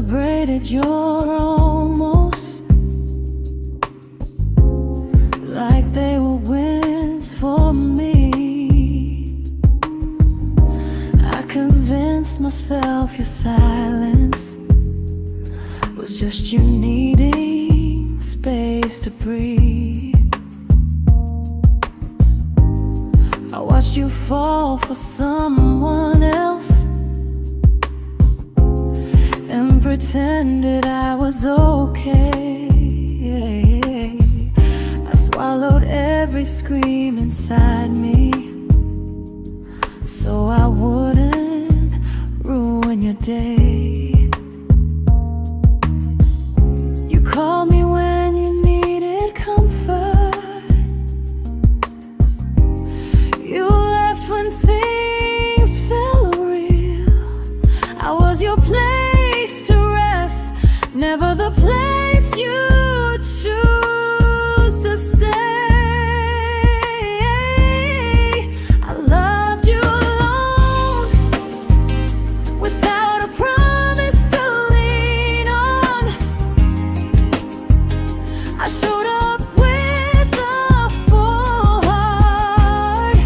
S1: celebrated your almost like they were wins for me. I convinced myself your silence was just you needing space to breathe. I watched you fall for someone else and pretended I was okay. I swallowed every scream inside me so I wouldn't ruin your day. You called me when you needed comfort. You left when things felt real. I was your place to rest, never the place you choose to stay. I loved you alone, without a promise to lean on. I showed up with a full heart.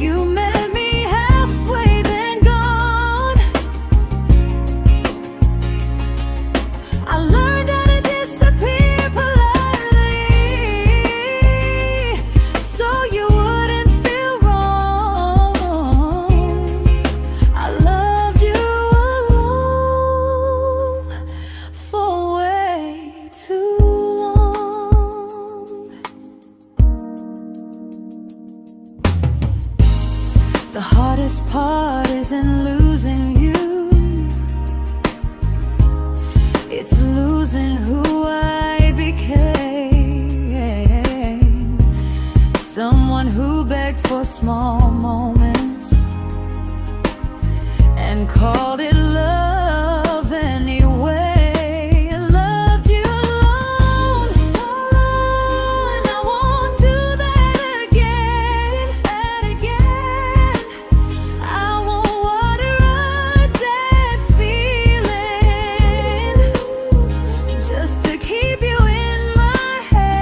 S1: You met me halfway, then gone. I learned how to disappear politely, so you wouldn't feel wrong. I loved you alone for way too long. The hardest part isn't losing you, it's losing who I became. Someone who begged for small moments and called it love anyway. I loved you alone, and I won't do that again. I won't water a dead feeling just to keep you in my hands.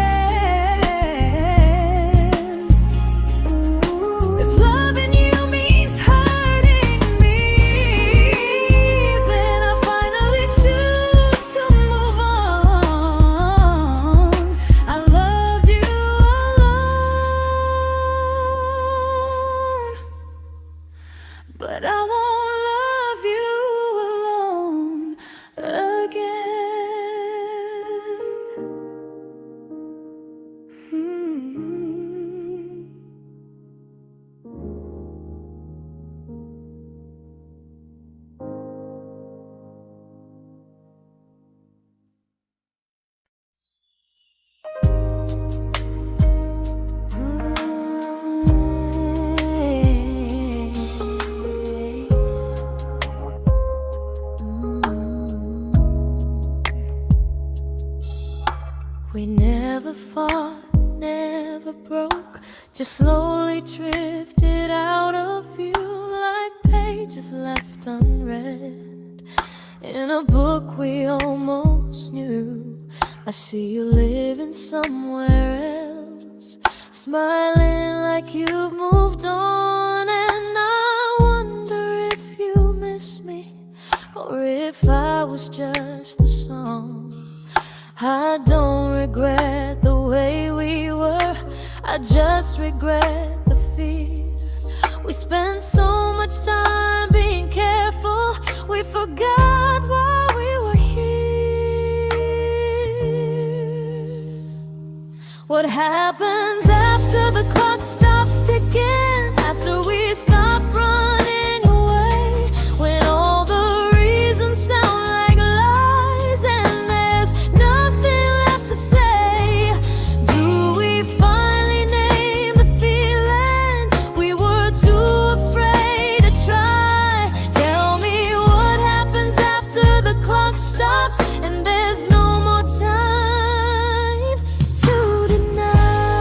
S1: If loving you means hurting me, then I finally choose to move on. I loved you alone, but I won't love you alone again. We never fought, never broke, just slowly drifted out of view like pages left unread in a book we almost knew. I see you living somewhere else, smiling like you've moved on, and I wonder if you miss me or if I was just the song. I don't regret the way we were, I just regret the fear. We spent so much time being careful, we forgot why we were here. What happens after the clock stops ticking, after we stop running away, when all the reasons sound like lies and there's nothing left to say? Do we finally name the feeling we were too afraid to try? Tell me what happens after the clock stops and there's no more time to deny.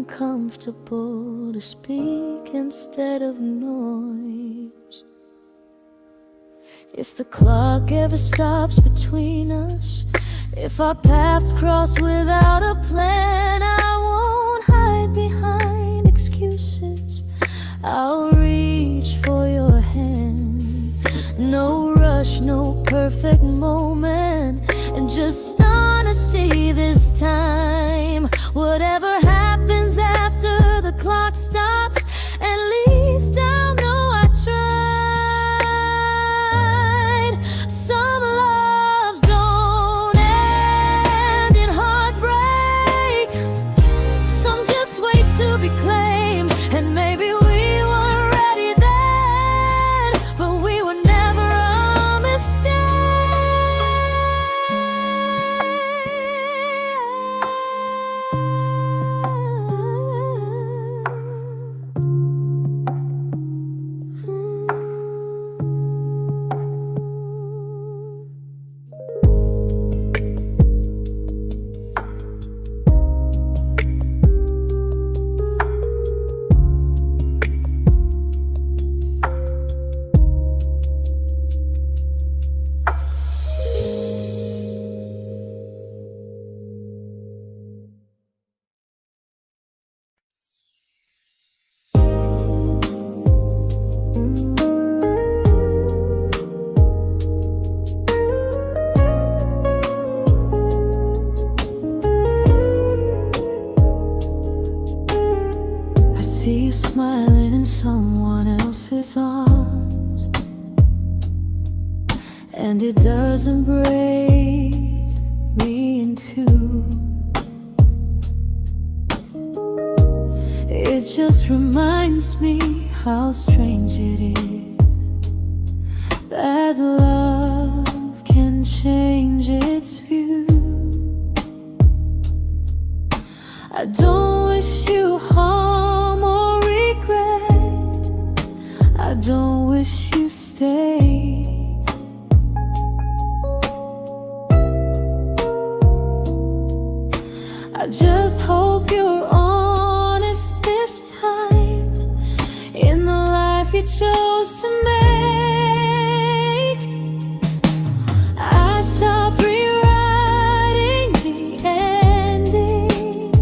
S1: uncomfortable to speak instead of noise. If the clock ever stops between us, if our paths cross without a plan, I won't hide behind excuses. I'll reach for your hand. No rush, no perfect moment, and just honesty this time. Whatever happens after the clock stops, at least I'll know I tried. Some loves don't end in heartbreak, some just wait to be claimed. And maybe we weren't ready then, but we were never a mistake. I see you smiling in someone else's arms, and it doesn't break me in two. It just reminds me how strange it is that love can change its view. I don't wish you harm or regret. I don't wish you stay. I just hope you're honest this time in the life you chose to make. I stopped rewriting the ending,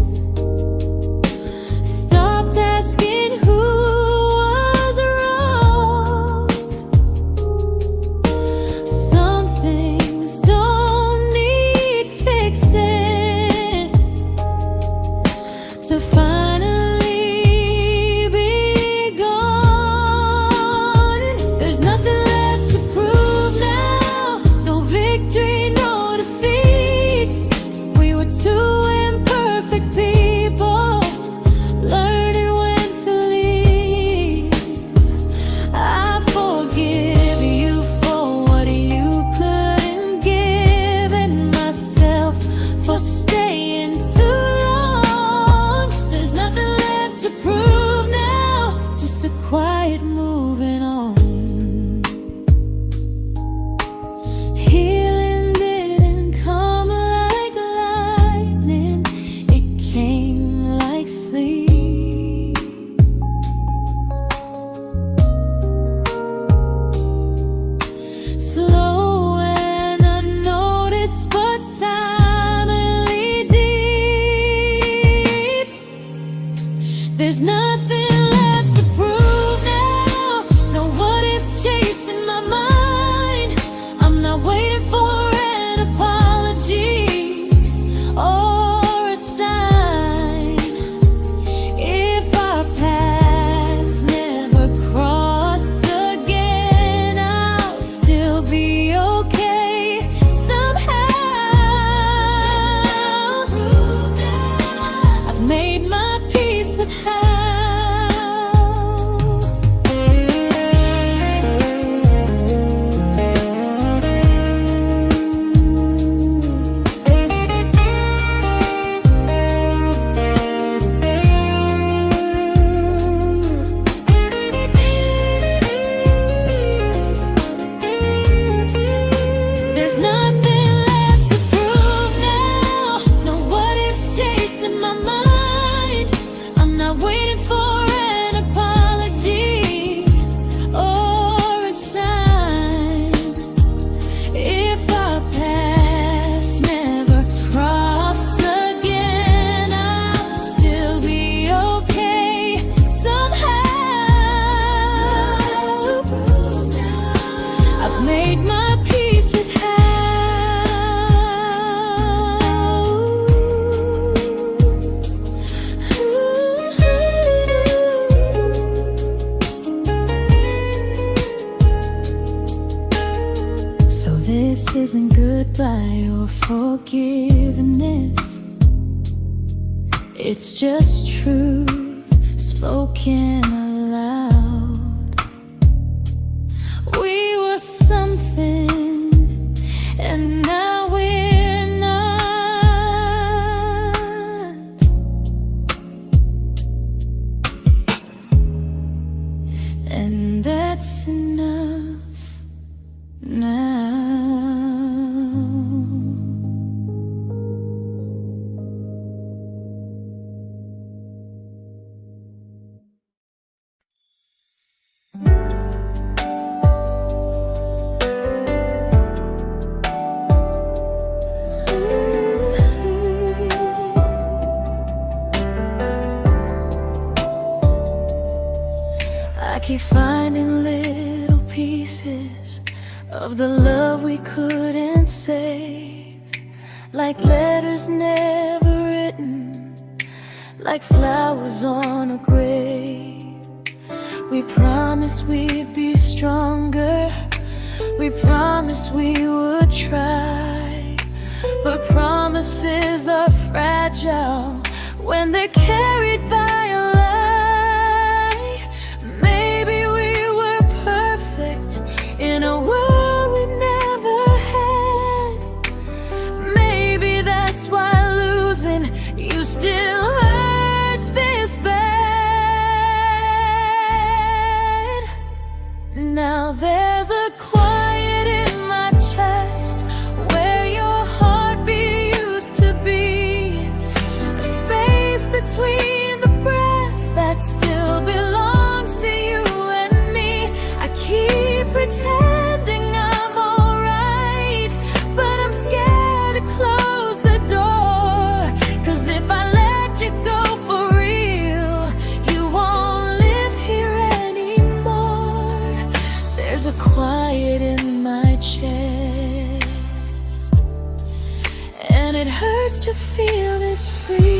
S1: stopped asking who was wrong. made my peace with hell. So this isn't goodbye or forgiveness, it's just truth spoken aloud. We were something, and now we're not. And that's enough now. I keep finding little pieces of the love we couldn't save, like letters never written, like flowers on a grave. We promised we'd be stronger, we promised we would try, but promises are fragile when they're carried by a lie. Maybe we were perfect in a world we never had. Maybe that's why losing you still hurts this bad. Now there's a quiet in my chest where your heartbeat used to be, a space between the breath that still belongs to you and me. I keep pretending I'm alright, but I'm scared to close the door, 'cause if I let you go for real, you won't live here anymore. There's a quiet in my chest, and it hurts to feel this free.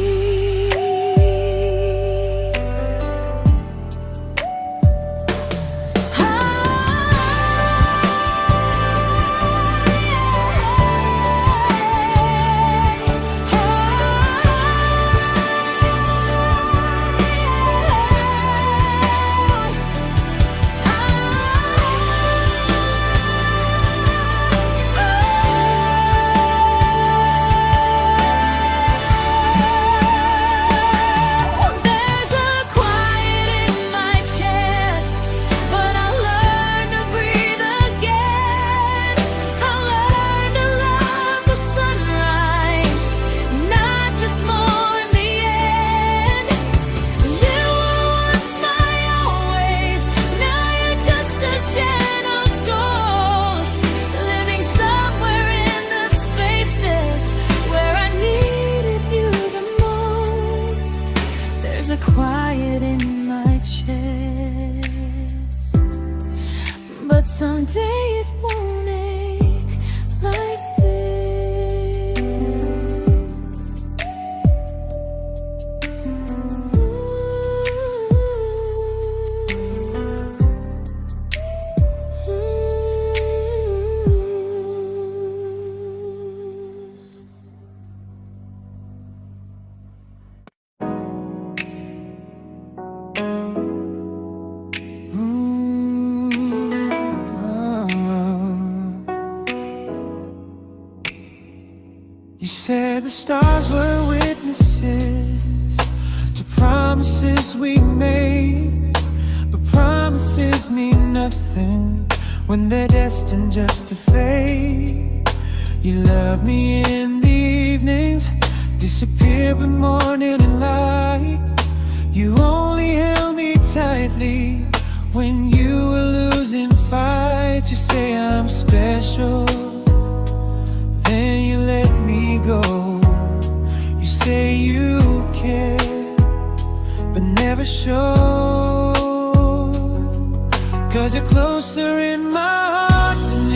S1: Quiet in my chest, but someday it won't ache like this.
S2: You said the stars were witnesses to promises we made, but promises mean nothing when they're destined just to fade. You love me in the evenings, disappear when morning and light. You only held me tightly when you were losing fights. You say I'm special, then you let me go. You say you care, but never show, 'cause you're closer in my heart than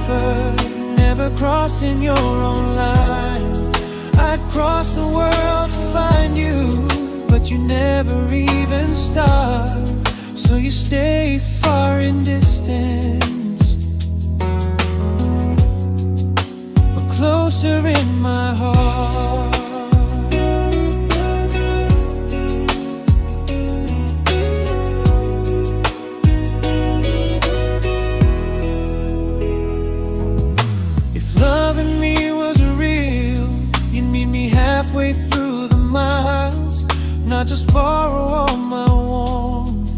S2: effort, never crossing your own line. I'd cross the world to find you, but you never even start. So you stay far in distance, but closer in my heart. Halfway through the miles, not just borrow all my warmth,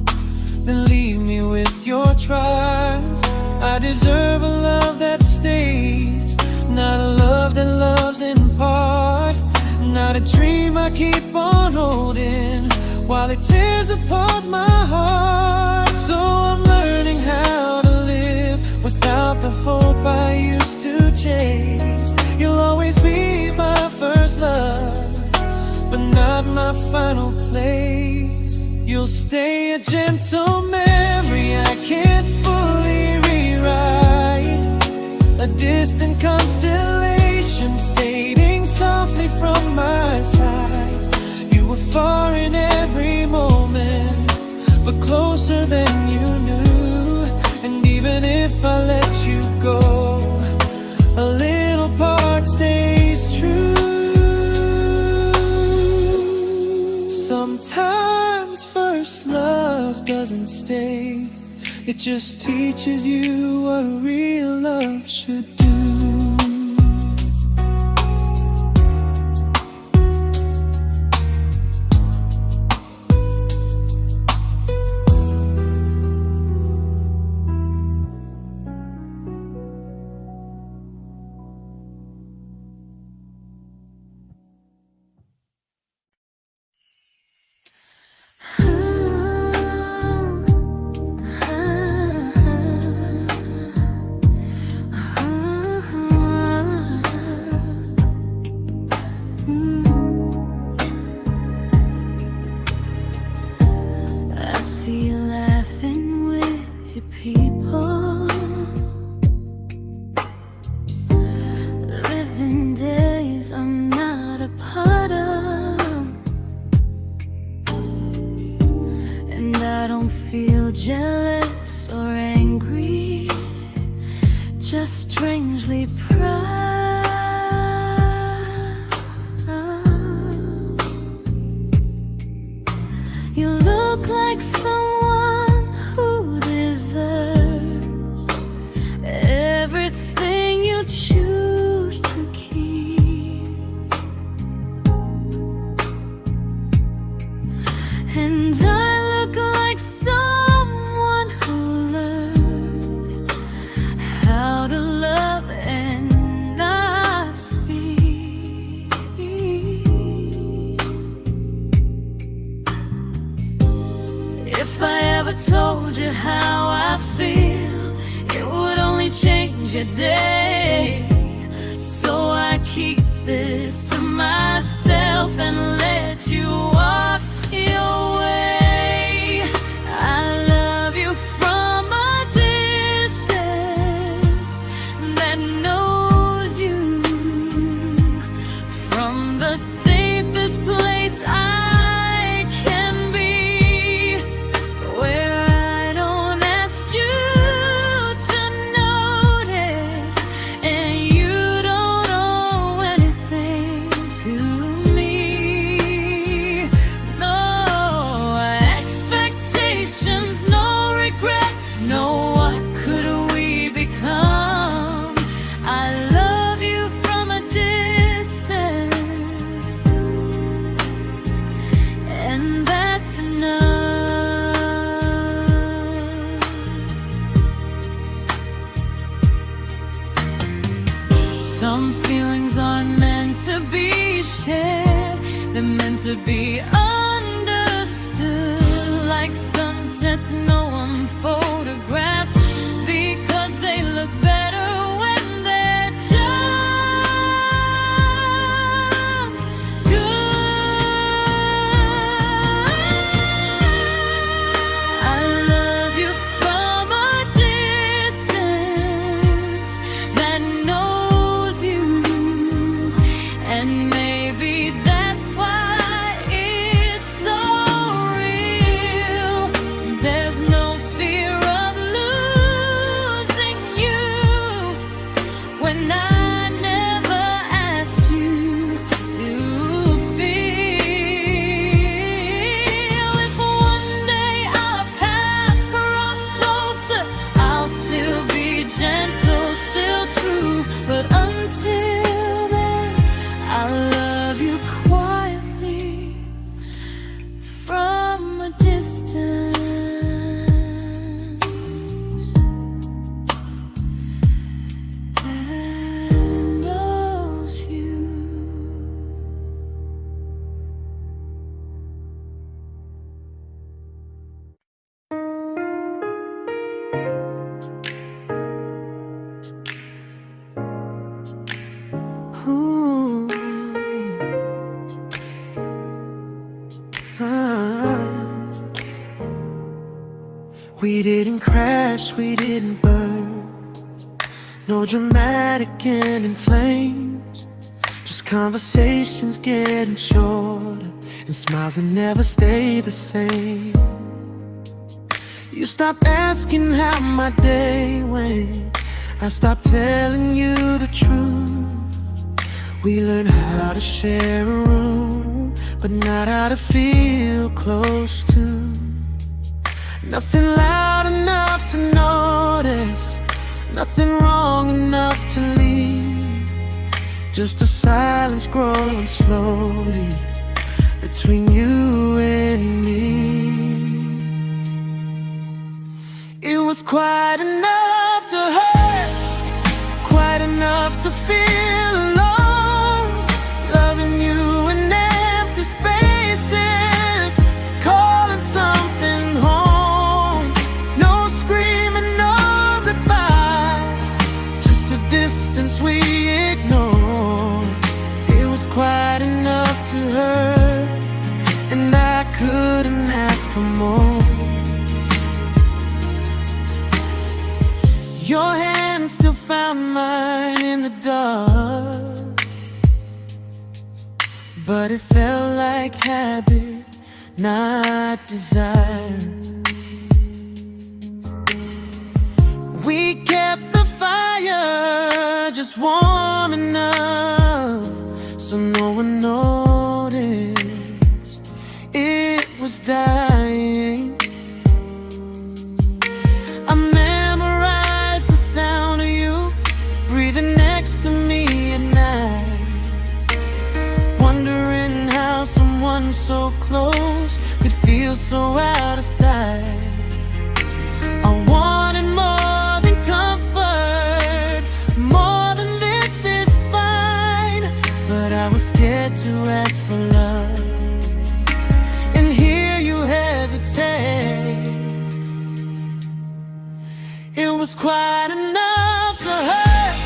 S2: then leave me with your trials. I deserve a love that stays, not a love that loves in part, not a dream I keep on holding while it tears apart my heart. So I'm learning how to live without the hope I used to chase. You'll always be my first love, but not my final place. You'll stay a gentle memory I can't fully rewrite, a distant constellation fading softly from my side. You were far in every moment, but closer than you knew. And even if I let you go, a little part stays true. Sometimes first love doesn't stay, it just teaches you what real love should do.
S1: Jealous or angry, just strangely proud. You look like someone who deserves everything you choose to keep. And I look like someone who learned how to love and not speak. If I ever told you how I feel, it would only change your day. So I keep this to myself and let you walk your way. I love you from a distance that knows you, from the safest place I can be, where I don't ask you to notice and you don't owe anything to me. No expectations, no regret, no what could we become. I love you from a distance, and that's enough. Some feelings aren't meant to be shared, they're meant to be understood. Like sunsets no one photographs, because they look better when they're just good. I love you from a distance
S2: We didn't crash, we didn't burn. No dramatic end in flames. Just conversations getting shorter, and smiles that never stay the same. You stopped asking how my day went. I stopped telling you the truth. We learned how to share a room, but not how to feel close to. Nothing loud enough to notice, nothing wrong enough to leave. Just a silence growing slowly between you and me. It was quite enough to hurt, quite enough to feel alone. Loving you in empty spaces, calling something home. No screaming, no goodbye, just a distance we ignored. It was quite enough to hurt, and I couldn't ask for more. Your hand still found mine in the dark, but it felt like habit, not desire. We kept the fire just warm enough so no one noticed it was dying. I memorized the sound of you breathing next to me at night, wondering how someone so close could feel so out of sight. I wanted more than comfort, more than this is fine, but I was scared to ask for love and hear you hesitate. It was quite enough to hurt,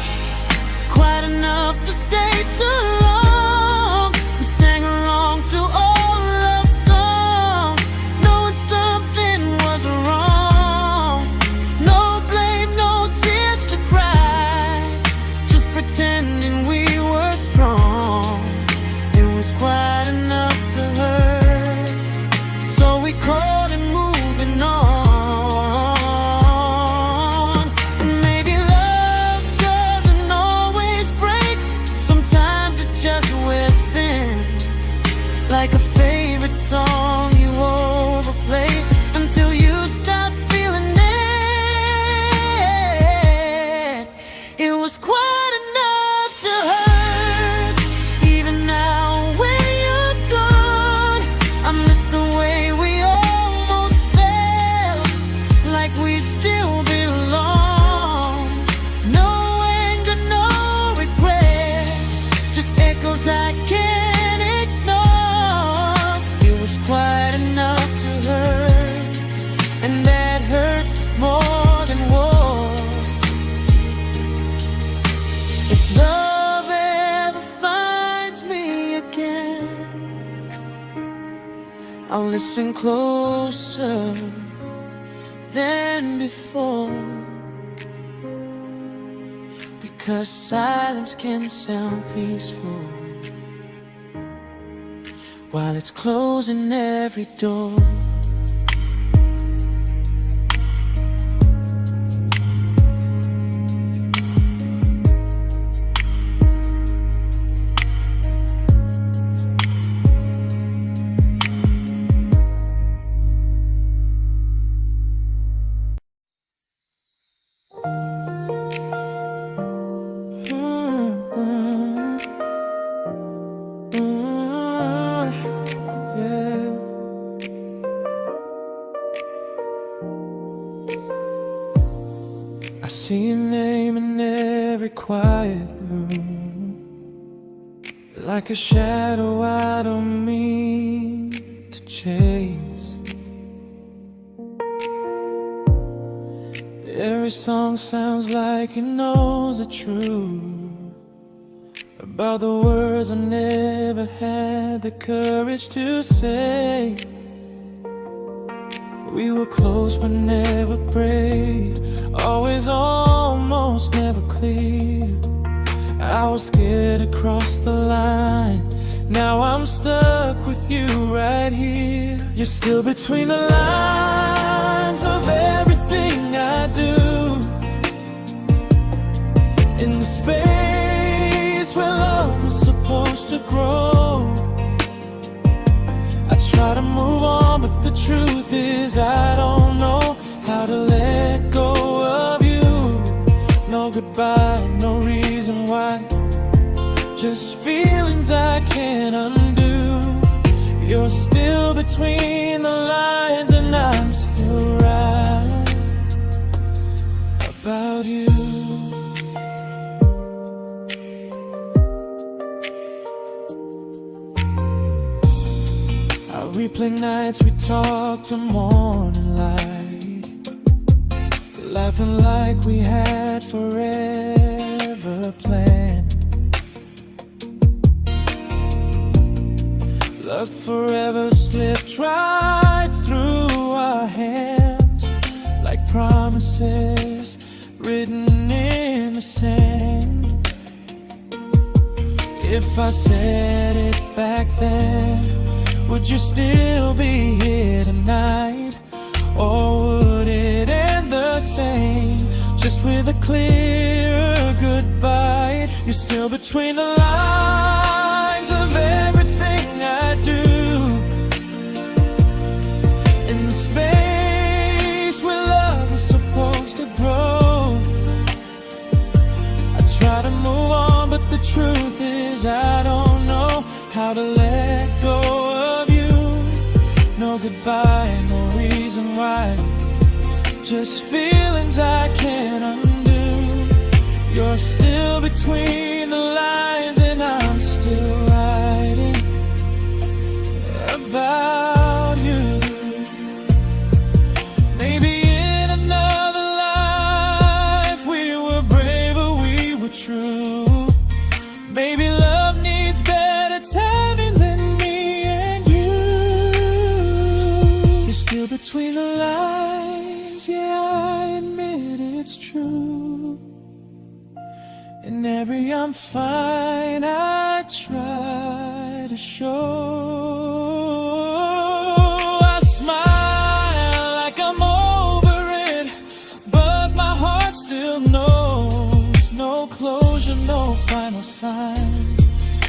S2: quite enough to stay too long. We sang along to old love songs, knowing something was wrong. No blame, no tears to cry, just pretending we were strong. It was quite enough to hurt, so we crawled and moving on. Like a favorite song you overplay until you stop feeling it. It was quite enough to hurt. Even now when you're gone, I miss the way we almost felt, like we still belong. No anger, no regret, just echoes I can't ignore. It was quite enough to hurt, and that hurts more than war. If love ever finds me again, I'll listen closer than before, because silence can sound peaceful while it's closing every door. I see your name in every quiet room, like a shadow I don't mean to chase. Every song sounds like it knows the truth about the words I never had the courage to say. We were close but never brave, always almost, never clear. I was scared to cross the line. Now I'm stuck with you right here. You're still between the lines of everything I do. In the space where love was supposed to grow. I try to move on, but the truth is I don't know how to let go of you. No goodbye, no reason why, just feelings I can't undo. You're still between the lines and I'm still right about you. I replay nights we talk to morning light, laughing like we had forever planned. Luck forever slipped right through our hands, like promises written in the sand. If I said it back then, would you still be here tonight? Or would it end the same, just with a clear goodbye? You're still between the lines of everything I do. In the space where love was supposed to grow. I try to move on, but the truth is I don't know how to let go of you. No goodbye, no reason why, just feelings I can't undo. You're still between the lines and I'm still writing about you. Maybe in another life we were braver, we were true. Maybe love needs better timing than me and you. You're still between the lines, yeah, I admit it's true. In every I'm fine I try to show. I smile like I'm over it, but my heart still knows. No closure, no final sign,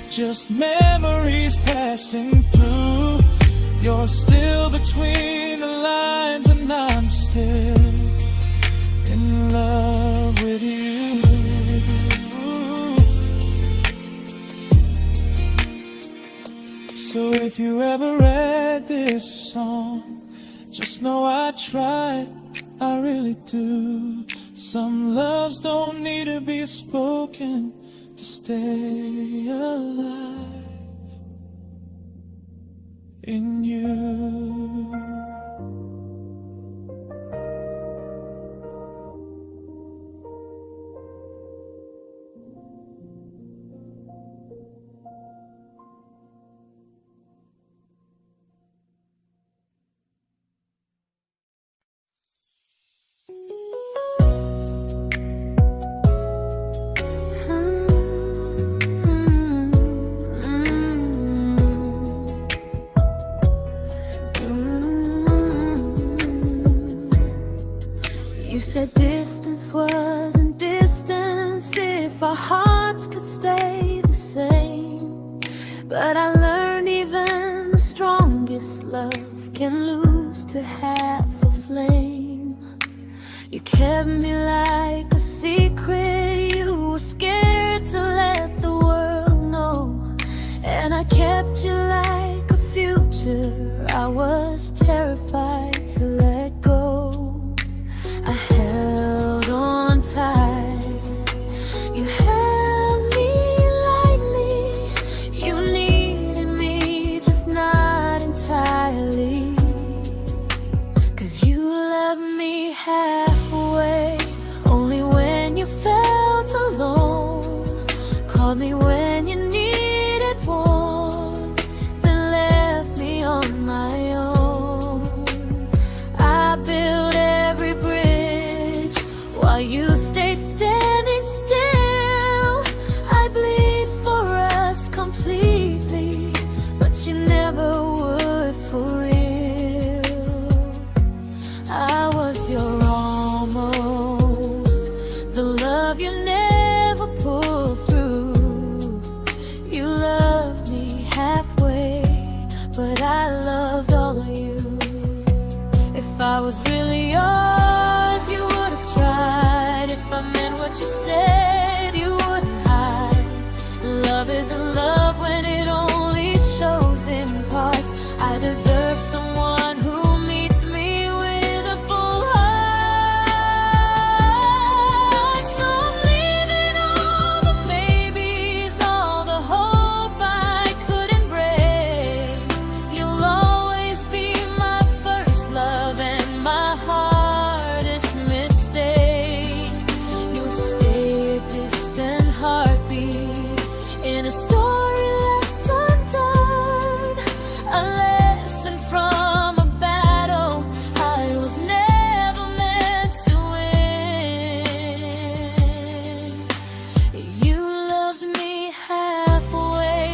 S2: just memories passing through. You're still between the lines and I'm still in love with you. So if you ever read this song, just know I tried, I really do. Some loves don't need to be spoken to stay alive in you.
S1: You said distance wasn't distance if our hearts could stay the same. But I learned even the strongest love can lose to half a flame. You kept me like a secret, you were scared to let the world know. And I kept you like a future, I was terrified to let go. I held on tight, you held me lightly. You needed me, just not entirely. 'Cause you left me halfway, only when you felt alone. Called me when you needed warmth, then left me on my own. I while you stayed standing still. I bleed for us completely, but you never would for real. I was your almost, the love you never pulled through. You loved me halfway, but I loved all of you. If I was really yours, you would have tried. If I meant what you said, you wouldn't hide. Love isn't love when it only shows in parts. I deserve someone who meets me with a full heart. So I'm leaving all the maybes, all the hope I couldn't break. You'll always be my first love and my hardest mistake. You'll stay a distant heartbeat in a story left undone, a lesson from a battle I was never meant to win. You loved me halfway,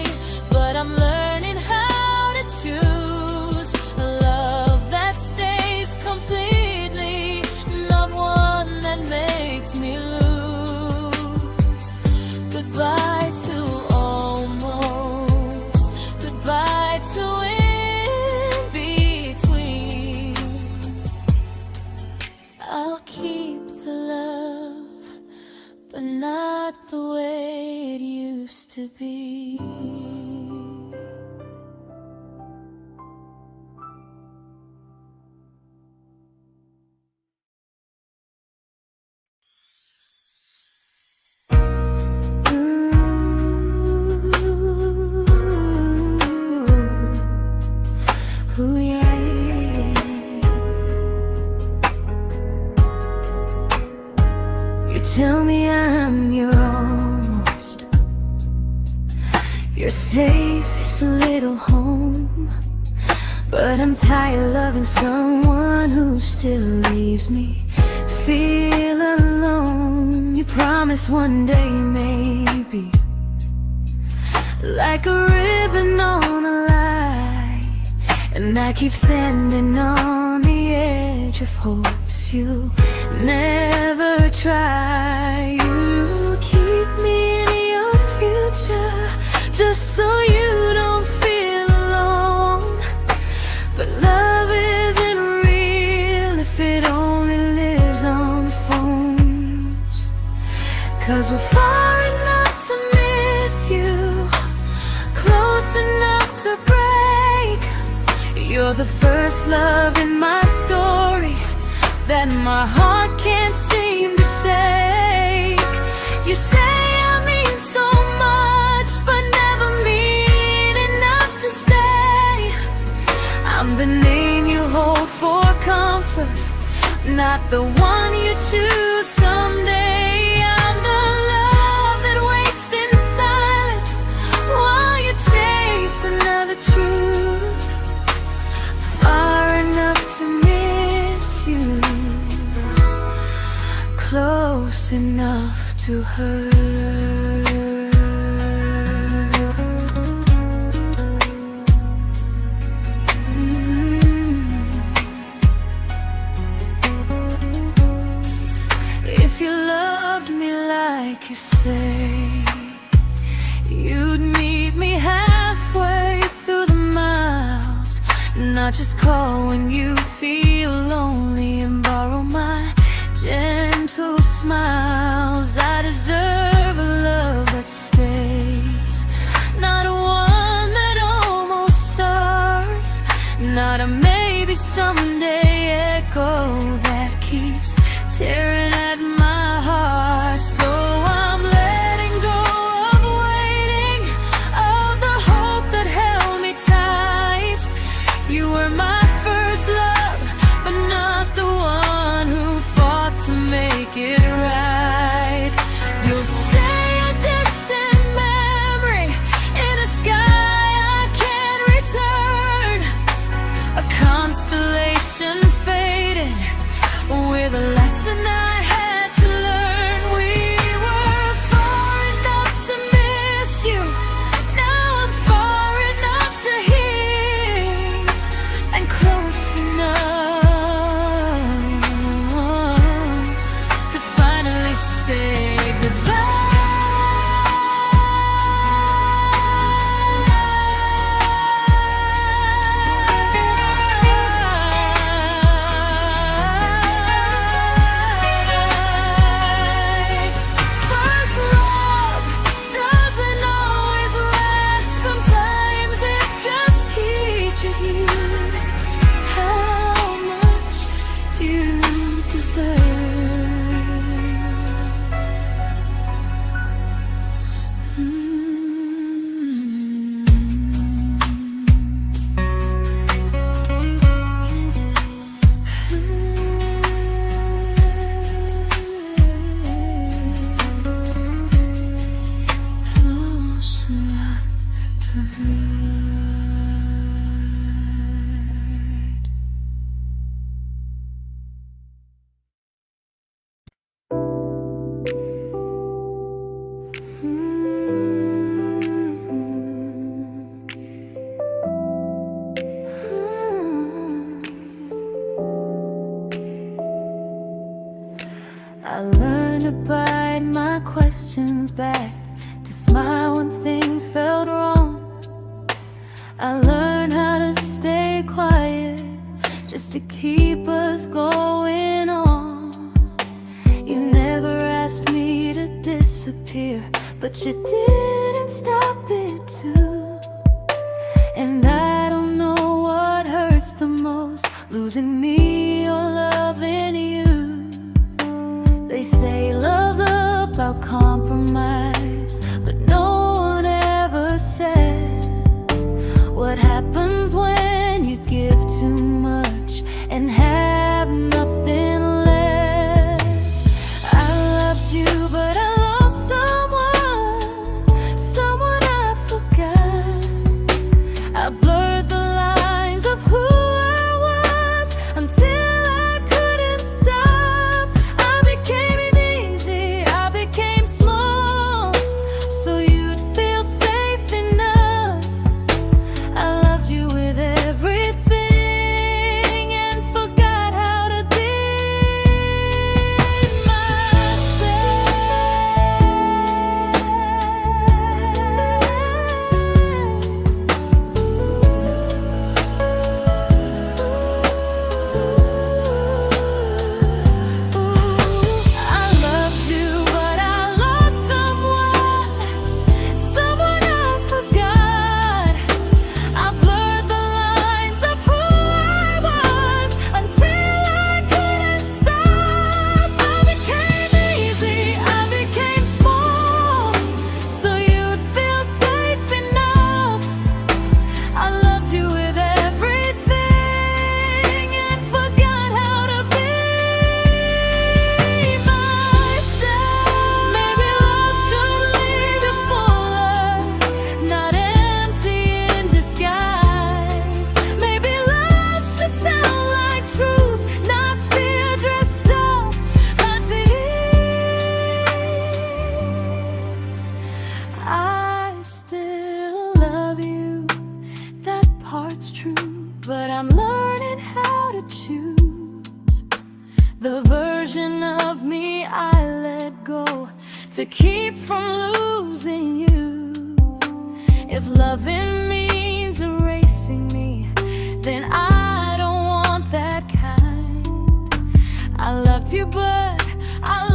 S1: but I'm learning how to choose a love that stays completely, not one that makes me lose. Goodbye to almost, goodbye to in between. I'll keep the love, but not the way it used to be. Ooh, yeah, yeah. You tell me I'm your almost, your safest little home, but I'm tired loving someone who still leaves me feel alone. You promise one day maybe, like a ribbon on a line, and I keep standing on the edge of hopes you never try. You keep me in your future just so you don't feel alone. But love isn't real if it only lives on the phones. 'Cause we're far enough to miss you, close enough to break. You're the first love in my story that my heart can't seem to shake. You say I mean so much, but never mean enough to stay. I'm the name you hold for comfort, not the one you choose someday. I'm the love that waits in silence while you chase another truth. Far enough to miss you, close enough to hurt. If you loved me like you say, you'd meet me halfway through the miles, not just call when you feel lonely and borrow my gentle smiles. I deserve a love that stays, not one that almost starts, not a maybe someday echo that keeps tearing at my heart. So I'm letting go of waiting, of the hope that held me tight. You were my first love, but not the one who fought to make it right. You'll stay a distant memory in a sky I can't return, a constellation faded with a lesson I I learned to bite my questions back, to smile when things felt wrong. I learned how to stay quiet, just to keep us going on. You never asked me to disappear, but you didn't stop it too. And I don't know what hurts the most, losing me or loving you. They say love's about compromise, but no one ever says what happens when you give too much and have nothing left. I loved you, but I lost someone I forgot. I blurred the lines of who I was until I couldn't stop. I became easy, I became small, so you'd feel safe enough. I loved you with everything and forgot how to be but I'm learning how to choose the version of me I let go to keep from losing you. If loving means erasing me, then I don't want that kind. I loved you, but I